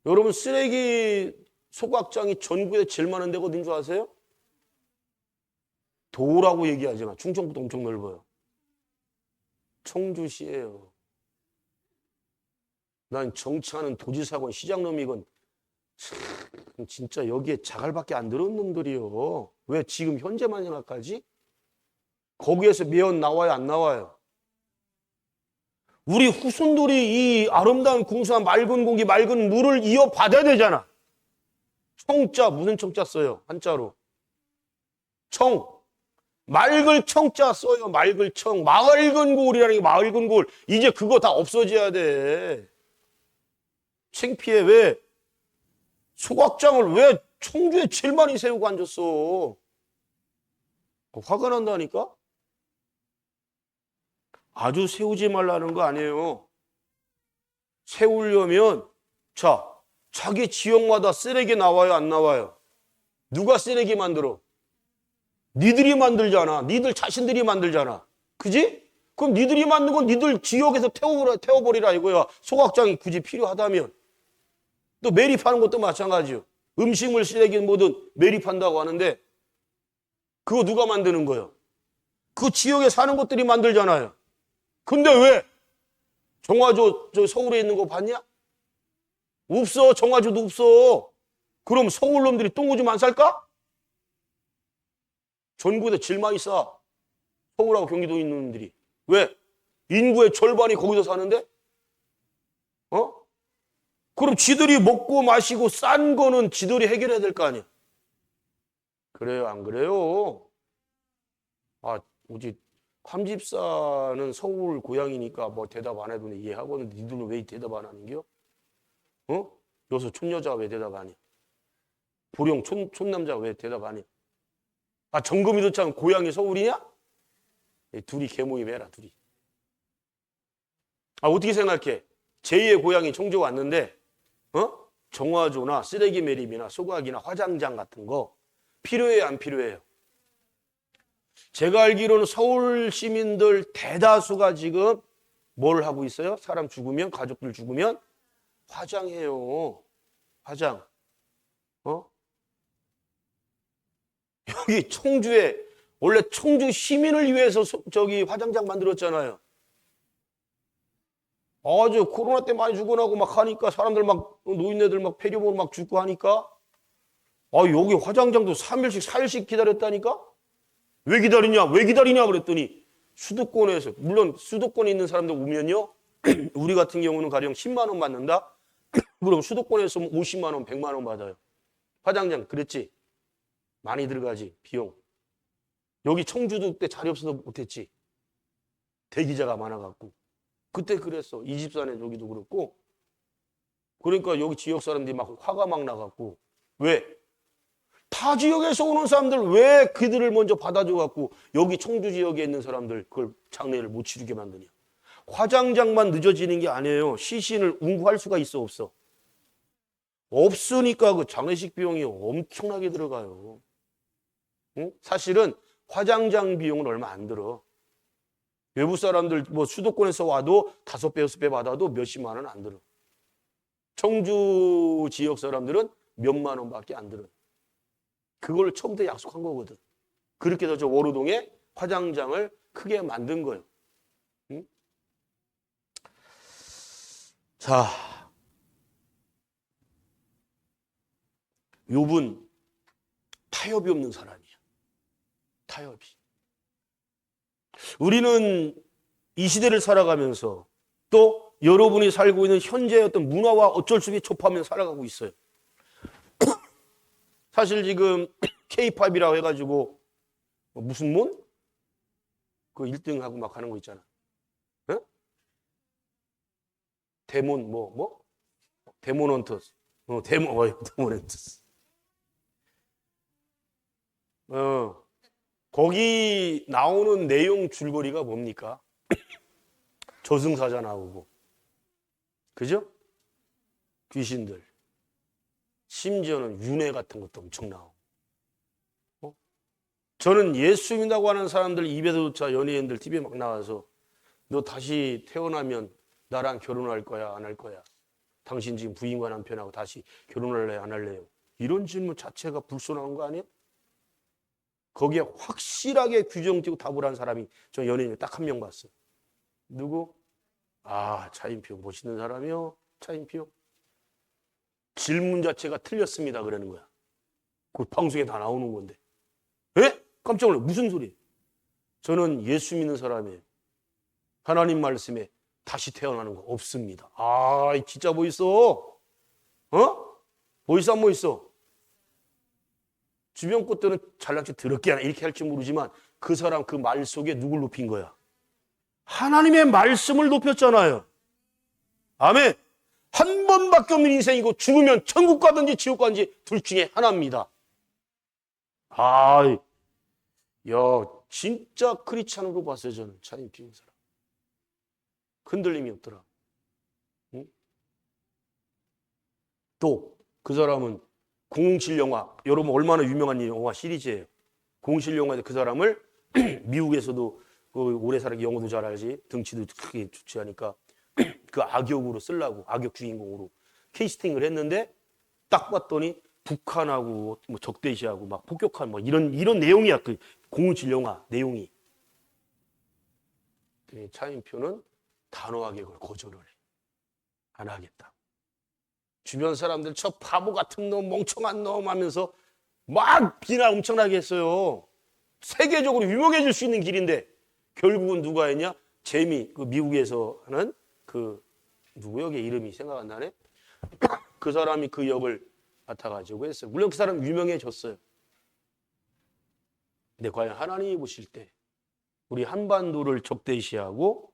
여러분 쓰레기 소각장이 전국에 제일 많은 데가 어딘 줄 아세요? 도라고 얘기하지만 충청도도 엄청 넓어요. 청주시예요. 난 정치하는 도지사건 시장놈이건 진짜 여기에 자갈밖에 안 들어온 놈들이요. 왜 지금 현재만 생각하지? 거기에서 매연 나와요, 안 나와요? 우리 후손들이 이 아름다운 궁수와 맑은 공기, 맑은 물을 이어받아야 되잖아. 청자, 무슨 청자 써요? 한자로. 청. 맑을 청자 써요. 맑을 청. 맑은 골이라는 게 맑은 골. 이제 그거 다 없어져야 돼. 창피해. 왜? 소각장을 왜 청주에 제일 많이 세우고 앉았어? 화가 난다니까? 아주 세우지 말라는 거 아니에요. 세우려면 자, 자기 지역마다 쓰레기 나와요, 안 나와요? 누가 쓰레기 만들어? 니들이 만들잖아. 니들 자신들이 만들잖아. 그지? 그럼 니들이 만든 건 니들 지역에서 태워버리라 이거야. 소각장이 굳이 필요하다면. 또 매립하는 것도 마찬가지요. 음식물 쓰레기 뭐든 매립한다고 하는데 그거 누가 만드는 거예요? 그 지역에 사는 것들이 만들잖아요. 근데 왜? 정화조 저 서울에 있는 거 봤냐? 없어. 정화조도 없어. 그럼 서울 놈들이 똥오줌 안 쌀까? 전국에 제일 많이 싸. 서울하고 경기도에 있는 놈들이. 왜? 인구의 절반이 거기서 사는데? 그럼 지들이 먹고 마시고 싼 거는 지들이 해결해야 될 거 아니야? 그래요, 안 그래요? 아, 우리 함집사는 서울 고향이니까 뭐 대답 안 해도 이해하거든. 니들은 왜 대답 안 하는겨? 여기서 촌여자가 왜 대답 안 해? 보령 촌남자가 왜 대답 안 해? 아, 정금이도 참 고향이 서울이냐? 둘이 개모임 해라, 둘이. 아, 어떻게 생각해? 제2의 고향이 청주 왔는데, 정화조나 쓰레기 매립이나 소각이나 화장장 같은 거 필요해요, 안 필요해요? 제가 알기로는 서울 시민들 대다수가 지금 뭘 하고 있어요? 사람 죽으면, 가족들 죽으면 화장해요. 화장. 여기 청주에 원래 청주 시민을 위해서 저기 화장장 만들었잖아요. 아주 코로나 때 많이 죽어나고 막 하니까 사람들 막 노인네들 막 폐렴으로 막 죽고 하니까 여기 화장장도 3일씩 4일씩 기다렸다니까? 왜 기다리냐? 왜 기다리냐? 그랬더니 수도권에서 물론 수도권에 있는 사람들 오면요. 우리 같은 경우는 가령 10만 원 받는다? 그럼 수도권에서 50만 원, 100만 원 받아요. 화장장 그랬지? 많이 들어가지 비용. 여기 청주도 때 자리 없어서 못했지. 대기자가 많아갖고. 그때 그랬어. 이 집사네 여기도 그렇고. 그러니까 여기 지역 사람들이 막 화가 막 나갖고. 왜? 타 지역에서 오는 사람들 왜 그들을 먼저 받아줘 갖고 여기 청주 지역에 있는 사람들 그걸 장례를 못 치르게 만드냐. 화장장만 늦어지는 게 아니에요. 시신을 운구할 수가 있어 없어? 없으니까 그 장례식 비용이 엄청나게 들어가요. 응? 사실은 화장장 비용은 얼마 안 들어. 외부 사람들 뭐 수도권에서 와도 5배, 6배 받아도 몇십만 원 안 들어. 청주 지역 사람들은 몇만 원밖에 안 들어. 그걸 처음부터 약속한 거거든. 그렇게 해서 저 월호동에 화장장을 크게 만든 거예요. 응? 자, 욥은 타협이 없는 사람이야. 타협이. 우리는 이 시대를 살아가면서 또 여러분이 살고 있는 현재의 어떤 문화와 어쩔 수 없이 접하며 살아가고 있어요. 사실 지금 K-팝이라고 해가지고 무슨 문? 그 1등하고 막 하는 거 있잖아. 어? 데몬 뭐? 데몬헌터스. 데몬헌터스. 거기 나오는 내용 줄거리가 뭡니까? 저승사자 나오고, 그죠? 귀신들. 심지어는 윤회 같은 것도 엄청 나오고. 저는 예수 믿는다고 하는 사람들 입에서조차 연예인들 TV에 막 나와서 너 다시 태어나면 나랑 결혼할 거야, 안 할 거야? 당신 지금 부인과 남편하고 다시 결혼할래요, 안 할래요? 이런 질문 자체가 불손한 거 아니에요? 거기에 확실하게 규정 띄고 답을 한 사람이 저 연예인에 딱 한 명 봤어요. 누구? 차인표. 멋있는 사람이요. 차인표. 질문 자체가 틀렸습니다. 그러는 거야. 그 방송에 다 나오는 건데. 에? 깜짝 놀래. 무슨 소리예요? 저는 예수 믿는 사람이에요. 하나님 말씀에 다시 태어나는 거 없습니다. 진짜 뭐 있어? 뭐 있어, 안 뭐 있어? 주변 것들은 잘났지 더럽게 하나 이렇게 할지 모르지만 그 사람 그 말 속에 누굴 높인 거야? 하나님의 말씀을 높였잖아요. 아멘. 한 번밖에 없는 인생이고 죽으면 천국 가든지 지옥 가든지 둘 중에 하나입니다. 진짜 크리스찬으로 봤어요. 저는 차인표 사람. 흔들림이 없더라. 응? 또 그 사람은 007 영화, 여러분 얼마나 유명한 영화 시리즈예요. 007 영화에 그 사람을 미국에서도 오래 살아기 영어도 잘 알지, 덩치도 크게 좋지 하니까 그 악역으로 쓰려고, 악역 주인공으로 캐스팅을 했는데 딱 봤더니 북한하고 뭐 적대시하고 막 폭격한 뭐 이런 내용이야. 그 007 영화 내용이. 차인표는 단호하게 그걸 거절을 해. 안 하겠다. 주변 사람들 저 바보 같은 놈, 멍청한 놈 하면서 막 비난 엄청나게 했어요. 세계적으로 유명해질 수 있는 길인데 결국은 누가 했냐? 그 미국에서 하는 그 누구요? 이름이 생각 안 나네. 그 사람이 그 역을 맡아가지고 했어요. 물론 그 사람 유명해졌어요. 근데 과연 하나님이 보실 때 우리 한반도를 적대시하고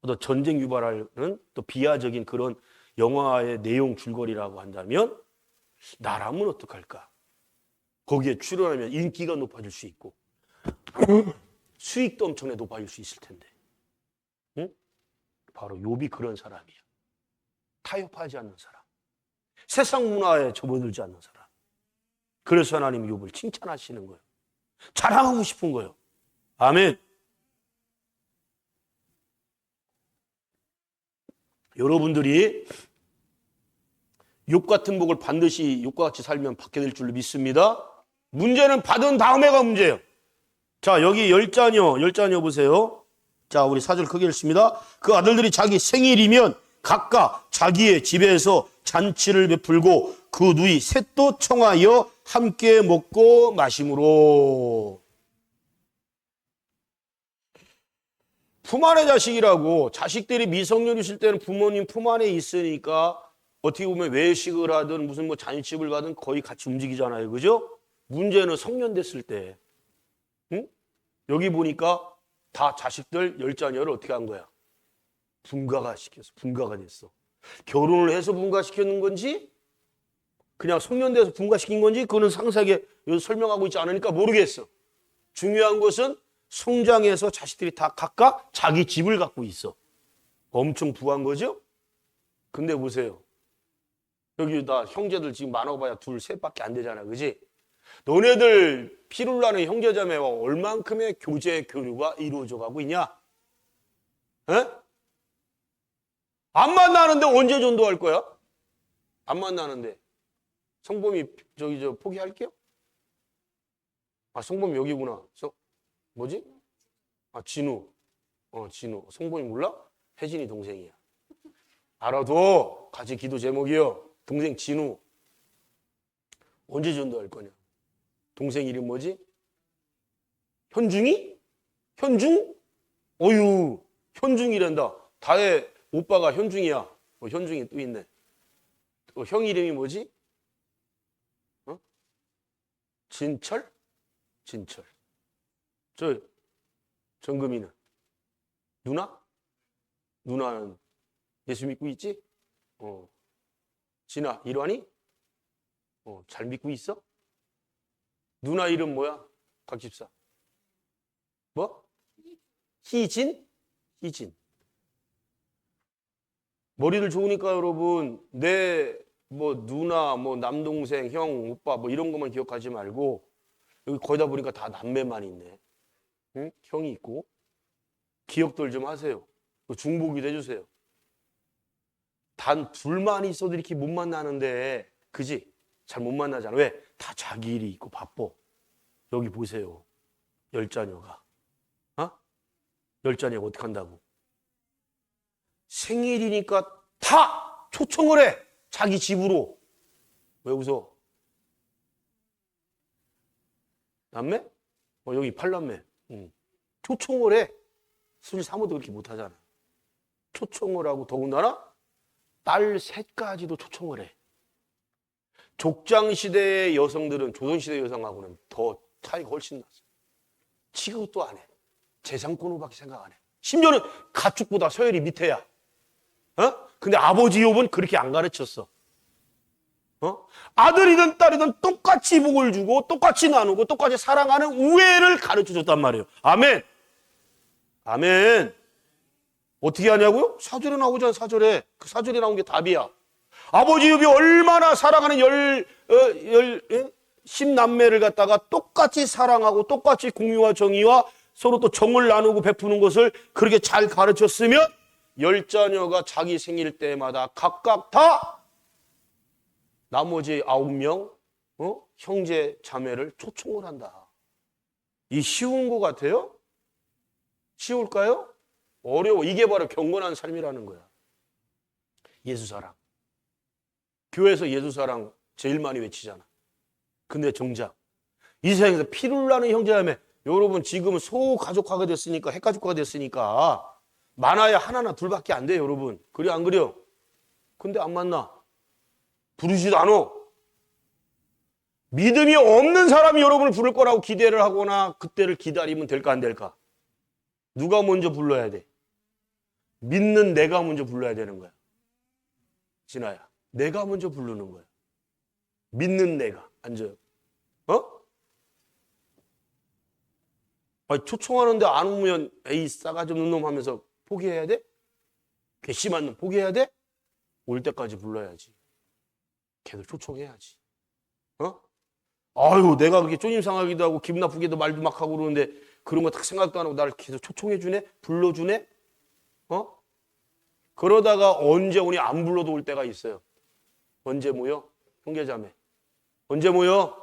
또 전쟁 유발하는 또 비하적인 그런 영화의 내용 줄거리라고 한다면 나라면 어떡할까? 거기에 출연하면 인기가 높아질 수 있고 수익도 엄청나게 높아질 수 있을 텐데. 응? 바로 욥이 그런 사람이야. 타협하지 않는 사람. 세상 문화에 접어들지 않는 사람. 그래서 하나님이 욥을 칭찬하시는 거예요. 자랑하고 싶은 거예요. 아멘. 여러분들이 욥 같은 복을 반드시 욥과 같이 살면 받게 될 줄로 믿습니다. 문제는 받은 다음에가 문제예요. 자, 여기 열 자녀 보세요. 자, 우리 4절 크게 읽습니다. 그 아들들이 자기 생일이면 각각 자기의 집에서 잔치를 베풀고 그 누이 셋도 청하여 함께 먹고 마심으로. 품 안의 자식이라고, 자식들이 미성년이실 때는 부모님 품 안에 있으니까 어떻게 보면 외식을 하든 무슨 뭐 잔치집을 가든 거의 같이 움직이잖아요. 그죠? 문제는 성년 됐을 때. 응? 여기 보니까 다 자식들 10자녀를 어떻게 한 거야? 분가가 됐어. 결혼을 해서 분가시키는 건지 그냥 송년대에서 분가시킨 건지 그거는 상세하게 설명하고 있지 않으니까 모르겠어. 중요한 것은 성장해서 자식들이 다 각각 자기 집을 갖고 있어. 엄청 부한 거죠? 근데 보세요. 여기 나 형제들 지금 많아봐야 둘, 셋밖에 안 되잖아. 그지? 너네들 피를 나는 형제자매와 얼만큼의 교제, 교류가 이루어져 가고 있냐? 에? 안 만나는데 언제 전도할 거야? 안 만나는데. 성범이 저 포기할게요? 아, 성범이 여기구나. 뭐지? 아, 진우. 진우. 성범이 몰라? 혜진이 동생이야. 알아도 같이 기도 제목이요. 동생 진우. 언제 전도할 거냐? 동생 이름 뭐지? 현중이? 현중? 어유, 현중이란다. 다혜 오빠가 현중이야. 현중이 또 있네. 형 이름이 뭐지? 진철? 진철. 저 정금이는? 누나? 누나는 예수 믿고 있지? 진아, 일환이? 잘 믿고 있어? 누나 이름 뭐야? 각 집사. 뭐? 희진? 희진. 머리를 좋으니까 여러분, 내 누나, 남동생, 형, 오빠 이런 것만 기억하지 말고 여기 거기다 보니까 다 남매만 있네. 응? 형이 있고. 기억들 좀 하세요. 중보기도 해주세요. 단 둘만 있어도 이렇게 못 만나는데, 그지? 잘 못 만나잖아. 왜? 다 자기 일이 있고 바빠. 여기 보세요. 10자녀가. 10자녀가 어떻게 한다고? 생일이니까 다 초청을 해. 자기 집으로. 왜 웃어? 남매? 여기 8남매. 초청을 해. 사실 사모도 그렇게 못하잖아. 초청을 하고 더군다나 딸 셋까지도 초청을 해. 족장시대의 여성들은 조선시대 여성하고는 더 차이가 훨씬 났어. 취급도 안 해. 재산권으로밖에 생각 안 해. 심지어는 가축보다 서열이 밑에야. 근데 아버지 욥은 그렇게 안 가르쳤어. 아들이든 딸이든 똑같이 복을 주고 똑같이 나누고 똑같이 사랑하는 우애를 가르쳐줬단 말이에요. 아멘. 아멘. 어떻게 하냐고요? 사절에 나오잖아. 사절에. 그 사절에 나온 게 답이야. 아버지 욥이 얼마나 사랑하는 10남매를 갖다가 똑같이 사랑하고 똑같이 공의와 정의와 서로 또 정을 나누고 베푸는 것을 그렇게 잘 가르쳤으면 10자녀가 자기 생일 때마다 각각 다 나머지 9명 형제 자매를 초청을 한다. 이 쉬운 거 같아요? 쉬울까요? 어려워. 이게 바로 경건한 삶이라는 거야. 예수사랑. 교회에서 예수사랑 제일 많이 외치잖아. 근데 정작 이 세상에서 피를 나는 형제자매, 여러분 지금은 소가족화가 됐으니까, 핵가족화가 됐으니까 많아야 하나나 둘밖에 안 돼요, 여러분. 그래 안 그래요? 근데 안 만나. 부르지도 않아. 믿음이 없는 사람이 여러분을 부를 거라고 기대를 하거나 그때를 기다리면 될까 안 될까? 누가 먼저 불러야 돼? 믿는 내가 먼저 불러야 되는 거야. 진아야, 내가 먼저 부르는 거야. 믿는 내가. 앉아요. 아니, 초청하는데 안 오면 에이 싸가지 없는 놈 하면서 포기해야 돼? 괘씸한 놈 포기해야 돼? 올 때까지 불러야지. 걔들 초청해야지. 아유, 내가 그렇게 쪼임상하기도 하고 기분 나쁘게도 말도 막 하고 그러는데 그런 거 딱 생각도 안 하고 나를 계속 초청해주네? 불러주네? 그러다가 언제 오니 안 불러도 올 때가 있어요. 언제 모여? 형제자매. 언제 모여?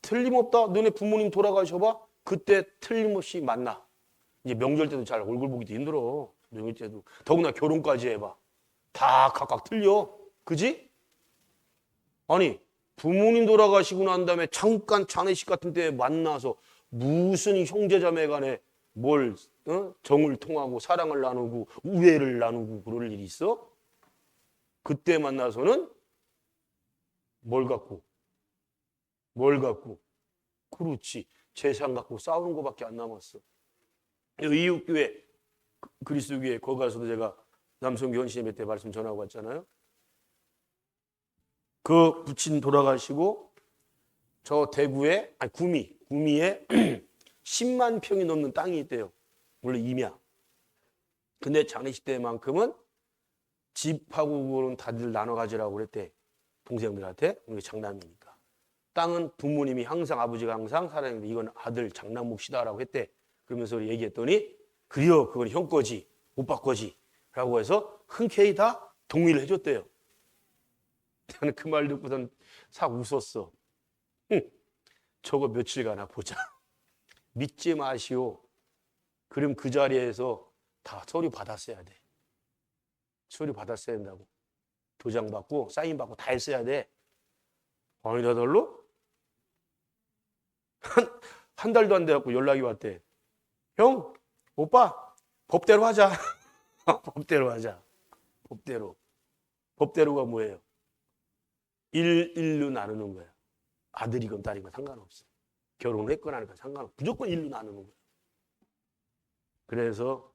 틀림없다. 너네 부모님 돌아가셔봐. 그때 틀림없이 만나. 이제 명절 때도 잘 얼굴 보기도 힘들어. 명절 때도. 더구나 결혼까지 해봐. 다 각각 틀려. 그지? 아니, 부모님 돌아가시고 난 다음에 잠깐 장례식 같은 때 만나서 무슨 형제자매 간에 뭘 정을 통하고 사랑을 나누고 우애를 나누고 그럴 일이 있어? 그때 만나서는 뭘 갖고? 그렇지. 재산 갖고 싸우는 것밖에 안 남았어. 이웃교회, 그리스도교회 거기 가서도 제가 남성교 헌신 예배 때 말씀 전하고 왔잖아요. 그 부친 돌아가시고 저 대구에 구미에 10만 평이 넘는 땅이 있대요. 물론 임야. 근데 장례식 때만큼은 집하고 그거는 다들 나눠 가지라고 그랬대. 동생들한테. 우리 장남이니까. 땅은 부모님이 항상 아버지가 항상 살아있는데 이건 아들 장남 몫이다라고 했대. 그러면서 얘기했더니 그래요. 그건 형 거지. 오빠 거지. 라고 해서 흔쾌히 다 동의를 해줬대요. 나는 그 말 듣고선 싹 웃었어. 저거 며칠 가나 보자. 믿지 마시오. 그럼 그 자리에서 다 서류 받았어야 돼. 서류 받았어야 된다고. 도장 받고 사인 받고 다 했어야 돼. 아니 나달로? 한 달도 안 돼갖고 연락이 왔대. 형, 오빠, 법대로 하자. 법대로 하자. 법대로. 법대로가 뭐예요? 일로 나누는 거야. 아들이건 딸이건 상관없어. 결혼을 했거나 하니까 상관없어. 무조건 일로 나누는 거야. 그래서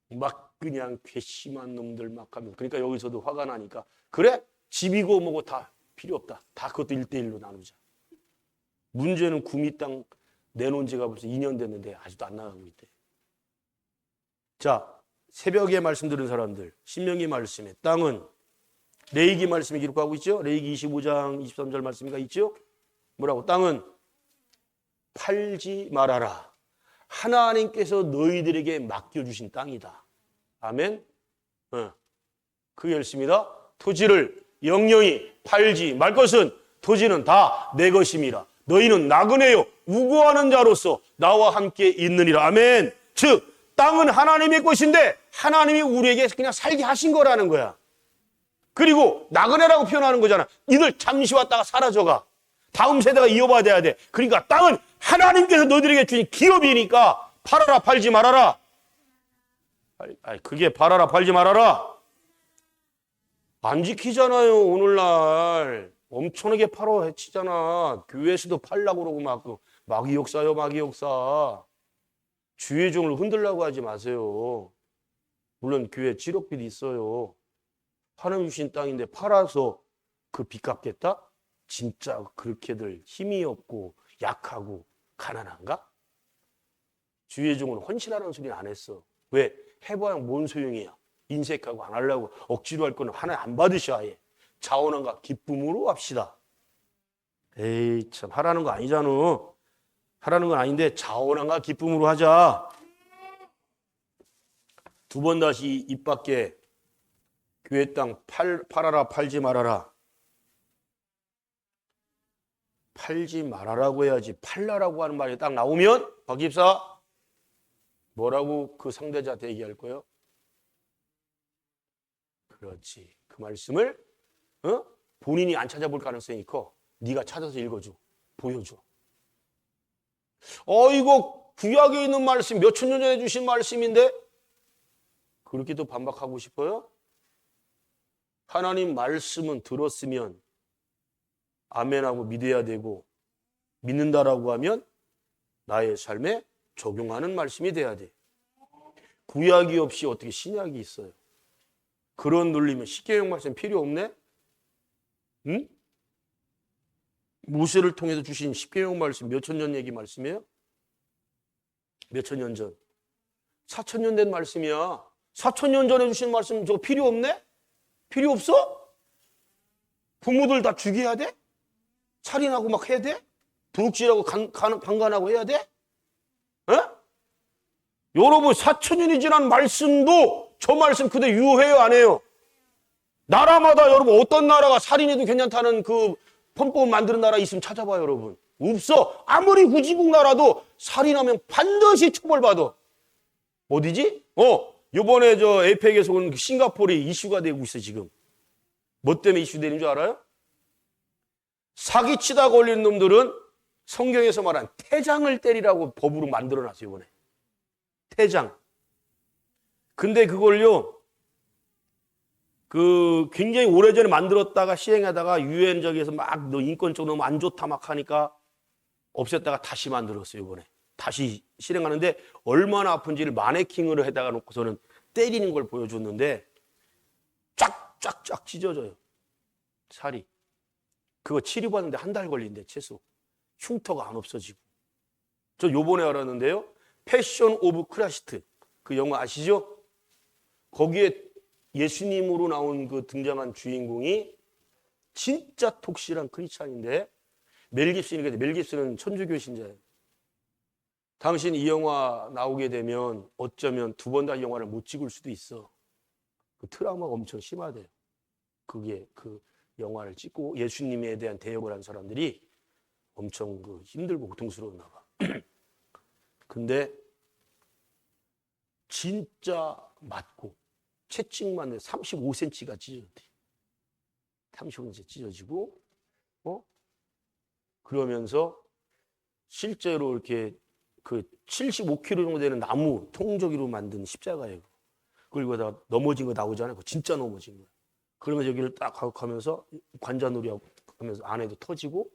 막 그냥 괘씸한 놈들 막 하면 그러니까 여기서도 화가 나니까 그래? 집이고 뭐고 다 필요 없다. 다 그것도 1대1로 나누자. 문제는 구미 땅 내놓은 지가 벌써 2년 됐는데 아직도 안 나가고 있대. 자, 새벽에 말씀 들은 사람들 신명기 말씀에 땅은 레위기 말씀이 기록하고 있죠. 레위기 25장 23절 말씀이 있죠. 뭐라고? 땅은 팔지 말아라. 하나님께서 너희들에게 맡겨주신 땅이다. 아멘. 그게 열심이다. 토지를 영영히 팔지 말 것은 토지는 다 내 것임이라. 너희는 나그네요 우고하는 자로서 나와 함께 있느니라. 아멘. 즉 땅은 하나님의 것인데 하나님이 우리에게 그냥 살게 하신 거라는 거야. 그리고 나그네라고 표현하는 거잖아. 이들 잠시 왔다가 사라져가. 다음 세대가 이어받아야 돼. 그러니까 땅은 하나님께서 너희들에게 주신 기업이니까 팔아라 팔지 말아라. 그게 팔아라 팔지 말아라. 안 지키잖아요. 오늘날 엄청나게 팔아 해치잖아. 교회에서도 팔라고 그러고 막 마귀 역사요 마귀 역사. 주의 종을 흔들라고 하지 마세요. 물론 교회 지력비도 있어요. 하나님 주신 땅인데 팔아서 그 빚 갚겠다? 진짜 그렇게들 힘이 없고 약하고 가난한가? 주의 종은 헌신하라는 소리는 안 했어. 왜? 해봐야 뭔 소용이야. 인색하고 안 하려고 억지로 할 거는 하나님 안 받으셔. 아예 자원함과 기쁨으로 합시다. 에이 참 하라는 거 아니잖아. 하라는 건 아닌데 자원함과 기쁨으로 하자. 두 번 다시 입 밖에 교회 땅 팔아라 팔지 말아라. 팔지 말아라고 해야지 팔라라고 하는 말이 딱 나오면 박 집사 뭐라고 그 상대자한테 얘기할 거예요? 그렇지. 그 말씀을 본인이 안 찾아볼 가능성이 커. 네가 찾아서 읽어줘. 보여줘. 이거 구약에 있는 말씀 몇천 년 전에 주신 말씀인데 그렇게도 반박하고 싶어요? 하나님 말씀은 들었으면 아멘하고 믿어야 되고 믿는다라고 하면 나의 삶에 적용하는 말씀이 돼야 돼. 구약이 없이 어떻게 신약이 있어요? 그런 논리면 십계명 말씀 필요 없네? 응? 모세를 통해서 주신 십계명 말씀 몇천 년 얘기 말씀이에요? 몇천 년 전. 4,000년 된 말씀이야. 4,000년 전에 주신 말씀 저거 필요 없네? 필요 없어? 부모들 다 죽여야 돼? 살인하고 막 해야 돼? 도둑질하고 강간하고 해야 돼? 여러분 4,000년이 지난 말씀도 저 말씀 그대로 유효해요 안 해요? 나라마다 여러분 어떤 나라가 살인해도 괜찮다는 그 헌법을 만드는 나라 있으면 찾아봐요 여러분. 없어. 아무리 후진국 나라도 살인하면 반드시 처벌받아. 어디지? 요번에 저 에이펙에서 온 싱가포르이 이슈가 되고 있어 지금. 뭐 때문에 이슈되는 줄 알아요? 사기치다 걸린 놈들은 성경에서 말한 태장을 때리라고 법으로 만들어놨어요 이번에. 태장. 근데 그걸요 굉장히 오래전에 만들었다가 시행하다가 유엔적에서 막 너 인권적으로 너무 안 좋다 막 하니까 없앴다가 다시 만들었어요 이번에. 다시 실행하는데 얼마나 아픈지를 마네킹으로 해다가 놓고서는 때리는 걸 보여줬는데 쫙쫙쫙 찢어져요 살이. 그거 치료받는데 한 달 걸린대 최소. 흉터가 안 없어지고. 저 요번에 알았는데요. 패션 오브 크라시트 그 영화 아시죠? 거기에 예수님으로 나온 그 등장한 주인공이 진짜 독실한 크리스찬인데 멜 깁슨이거든요. 멜 깁슨은 천주교 신자예요. 당신 이 영화 나오게 되면 어쩌면 두 번 다 영화를 못 찍을 수도 있어. 그 트라우마가 엄청 심하대요. 그게 그 영화를 찍고 예수님에 대한 대역을 한 사람들이 엄청 그 힘들고 고통스러웠나 봐. 근데 진짜 맞고 채찍만 35cm가 찢어졌대. 35cm 찢어지고 그러면서 실제로 이렇게 그 75kg 정도 되는 나무 통조기로 만든 십자가예요. 그리고 다 넘어진 거 나오잖아요. 그거 진짜 넘어진 거예요. 그러면서 여기를 딱 가면서 관자놀이 하면서 안에도 터지고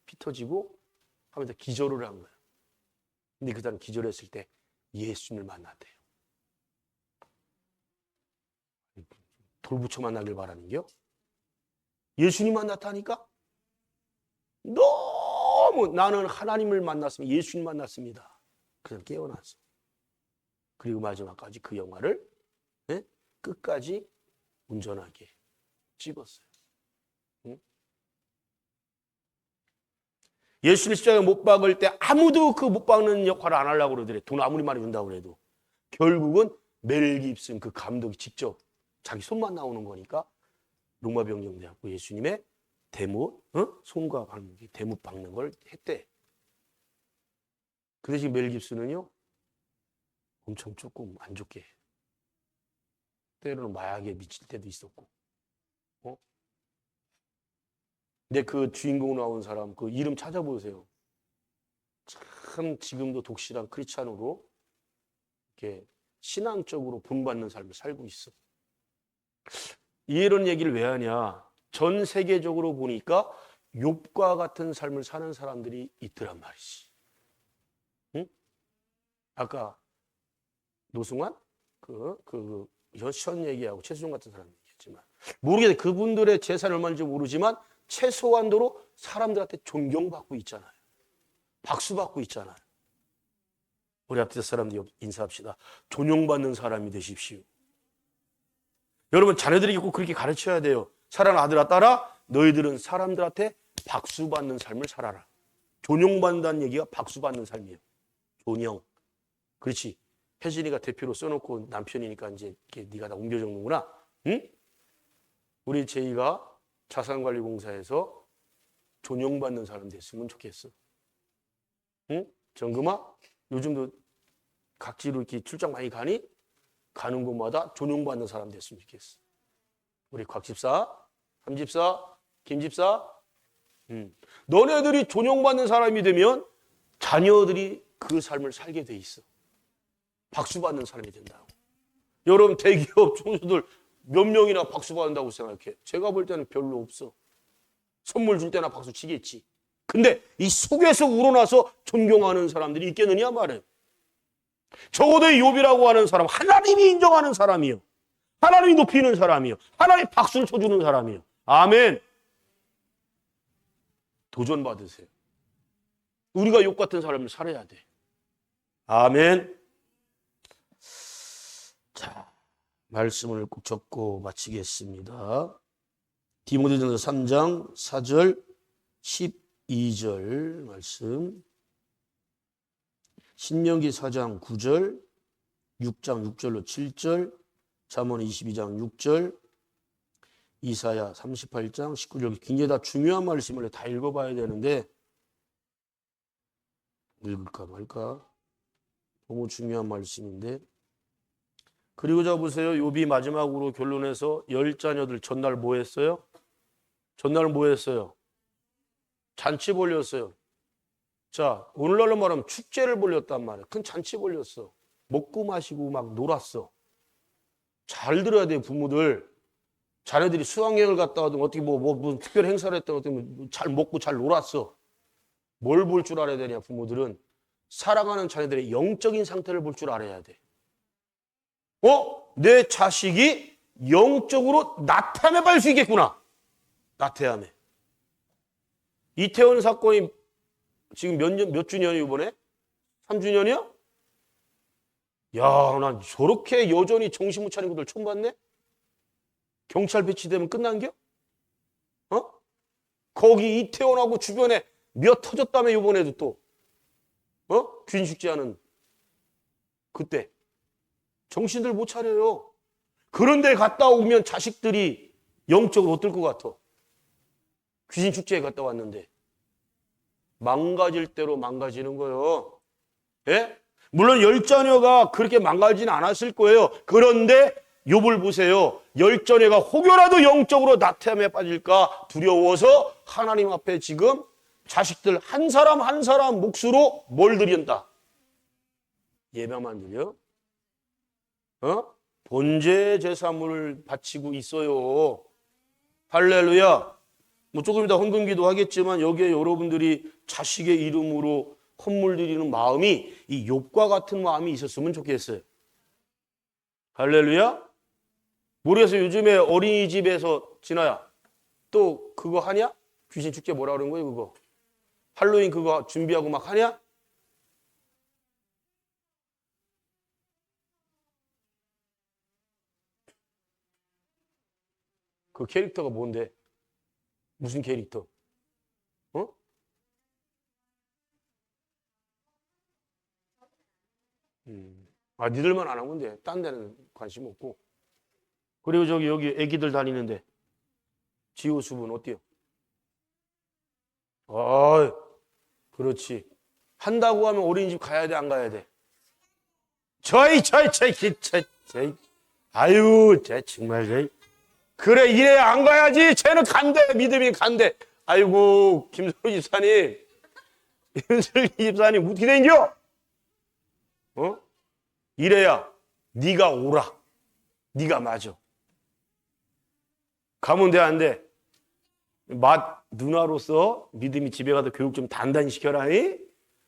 피 터지고 하면서 기절을 한 거예요. 근데 그 사람 기절했을 때 예수님을 만났대요. 돌부처 만나길 바라는겨? 예수님 만났다니까? 너무 나는 하나님을 만났으면 예수님 만났습니다. 그래서 깨어났어. 그리고 마지막까지 그 영화를 끝까지 운전하게 찍었어요. 응? 예수님 십자가에 못 박을 때 아무도 그 못 박는 역할을 안 하려고 그러더래. 돈 아무리 많이 준다고 그래도. 결국은 멜 깁슨 그 감독이 직접 자기 손만 나오는 거니까 로마병정대하고 예수님의 대못, 손과 발목이 대못 박는 걸 했대. 그 대신 멜 깁슨은요, 엄청 조금 안 좋게. 때로는 마약에 미칠 때도 있었고. 근데 그 주인공 나온 사람, 그 이름 찾아보세요. 참 지금도 독실한 크리스찬으로 이렇게 신앙적으로 본받는 삶을 살고 있어. 이런 얘기를 왜 하냐? 전 세계적으로 보니까 욥과 같은 삶을 사는 사람들이 있더란 말이지. 응? 아까 노승환 현 얘기하고 최수종 같은 사람 얘기했지만 모르겠어요. 그분들의 재산이 얼마인지 모르지만 최소한도로 사람들한테 존경받고 있잖아요. 박수받고 있잖아요. 우리 앞에 사람들 인사합시다. 존용받는 사람이 되십시오. 여러분 자녀들에게 꼭 그렇게 가르쳐야 돼요. 사랑하는 아들아 딸아 너희들은 사람들한테 박수받는 삶을 살아라. 존용받는다는 얘기가 박수받는 삶이에요. 존영. 그렇지. 혜진이가 대표로 써놓고 남편이니까 이제 네가 다 옮겨 적는구나. 응? 우리 제이가 자산관리공사에서 존용받는 사람 됐으면 좋겠어. 응? 정금아 요즘도 각지로 이렇게 출장 많이 가니? 가는 곳마다 존용받는 사람 됐으면 좋겠어. 우리 곽 집사, 함 집사, 김 집사. 너네들이 존용받는 사람이 되면 자녀들이 그 삶을 살게 돼 있어. 박수받는 사람이 된다고. 여러분 대기업 총수들 몇 명이나 박수받는다고 생각해? 제가 볼 때는 별로 없어. 선물 줄 때나 박수 치겠지. 근데 이 속에서 우러나서 존경하는 사람들이 있겠느냐 말이에요. 적어도 욥이라고 하는 사람 하나님이 인정하는 사람이요. 하나님이 높이는 사람이요. 하나님이 박수를 쳐주는 사람이요. 아멘. 도전 받으세요. 우리가 욥 같은 사람을 살아야 돼. 아멘. 자, 말씀을 꼭 적고 마치겠습니다. 디모데전서 3장 4절 12절 말씀, 신명기 4장 9절, 6장 6절로 7절, 잠언 22장 6절, 이사야 38장 19절. 굉장히 다 중요한 말씀을 다 읽어봐야 되는데 읽을까 말까? 너무 중요한 말씀인데. 그리고 자 보세요. 욥이 마지막으로 결론해서 10자녀들 전날 뭐 했어요? 전날 뭐 했어요? 잔치 벌렸어요. 자, 오늘날로 말하면 축제를 벌렸단 말이에요. 큰 잔치 벌렸어. 먹고 마시고 막 놀았어. 잘 들어야 돼요, 부모들. 자녀들이 수학여행을 갔다 와도 어떻게 무슨 특별 행사를 했다 어떻게 잘 먹고 잘 놀았어. 뭘 볼 줄 알아야 되냐, 부모들은? 사랑하는 자녀들의 영적인 상태를 볼 줄 알아야 돼. 내 자식이 영적으로 나태함에 빠질 수 있겠구나. 나태함에. 이태원 사건이 지금 몇 주년이에요, 이번에? 3주년이야? 야, 난 저렇게 여전히 정신 못 차린 분들 처음 봤네? 경찰 배치되면 끝난겨? 어? 거기 이태원하고 주변에 몇 터졌다며, 이번에도 또. 귀신 축제하는 그때. 정신들 못 차려요. 그런데 갔다 오면 자식들이 영적으로 어떨 것 같아? 귀신 축제에 갔다 왔는데. 망가질 대로 망가지는 거예요. 예? 물론 열 자녀가 그렇게 망가지는 않았을 거예요. 그런데 욥을 보세요. 열 자녀가 혹여라도 영적으로 나태함에 빠질까 두려워서 하나님 앞에 지금 자식들 한 사람 한 사람 몫으로 뭘 드린다? 예배만 드려? 번제 제사물을 바치고 있어요. 할렐루야. 뭐 조금 이따 헌금기도 하겠지만 여기에 여러분들이 자식의 이름으로 헌물 드리는 마음이 이 욥과 같은 마음이 있었으면 좋겠어요. 할렐루야. 모르겠어요. 요즘에 어린이집에서 진아야 또 그거 하냐? 귀신 축제 뭐라 그러는 거예요 그거? 할로윈 그거 준비하고 막 하냐? 그 캐릭터가 뭔데? 무슨 캐릭터? 어? 니들만 안 하면 돼. 딴 데는 관심 없고. 그리고 여기 애기들 다니는데 지호수분 어때요? 그렇지. 한다고 하면 어린이집 가야 돼, 안 가야 돼? 아유, 정말, 그래, 이래 안 가야지. 쟤는 간대, 믿음이 간대. 아이고, 김소리 집사님, 김소리 집사님, 어떻게 된겨? 이래야 네가 오라. 네가 맞아. 가면 돼, 안 돼? 누나로서 믿음이 집에 가서 교육 좀 단단히 시켜라.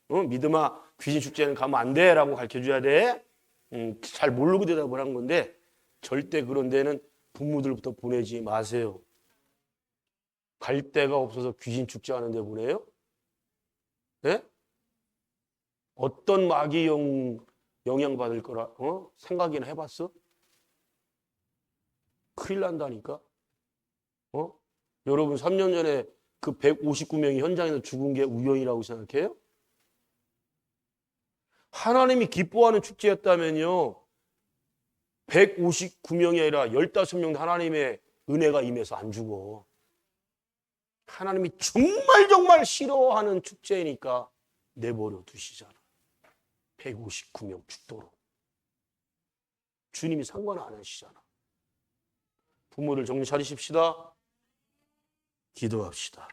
믿음아, 귀신 축제는 가면 안 돼. 라고 가르쳐줘야 돼. 잘 모르고 대답을 한 건데 절대 그런 데는 부모들부터 보내지 마세요. 갈 데가 없어서 귀신 축제 하는 데 보내요? 네? 어떤 마귀 영향받을 거라 생각이나 해봤어? 큰일 난다니까. 여러분 3년 전에 그 159명이 현장에서 죽은 게 우연이라고 생각해요? 하나님이 기뻐하는 축제였다면요 159명이 아니라 15명 하나님의 은혜가 임해서 안 죽어. 하나님이 정말 싫어하는 축제니까 내버려 두시잖아. 159명 죽도록. 주님이 상관 안 하시잖아. 부모를 정신 차리십시다. 기도합시다.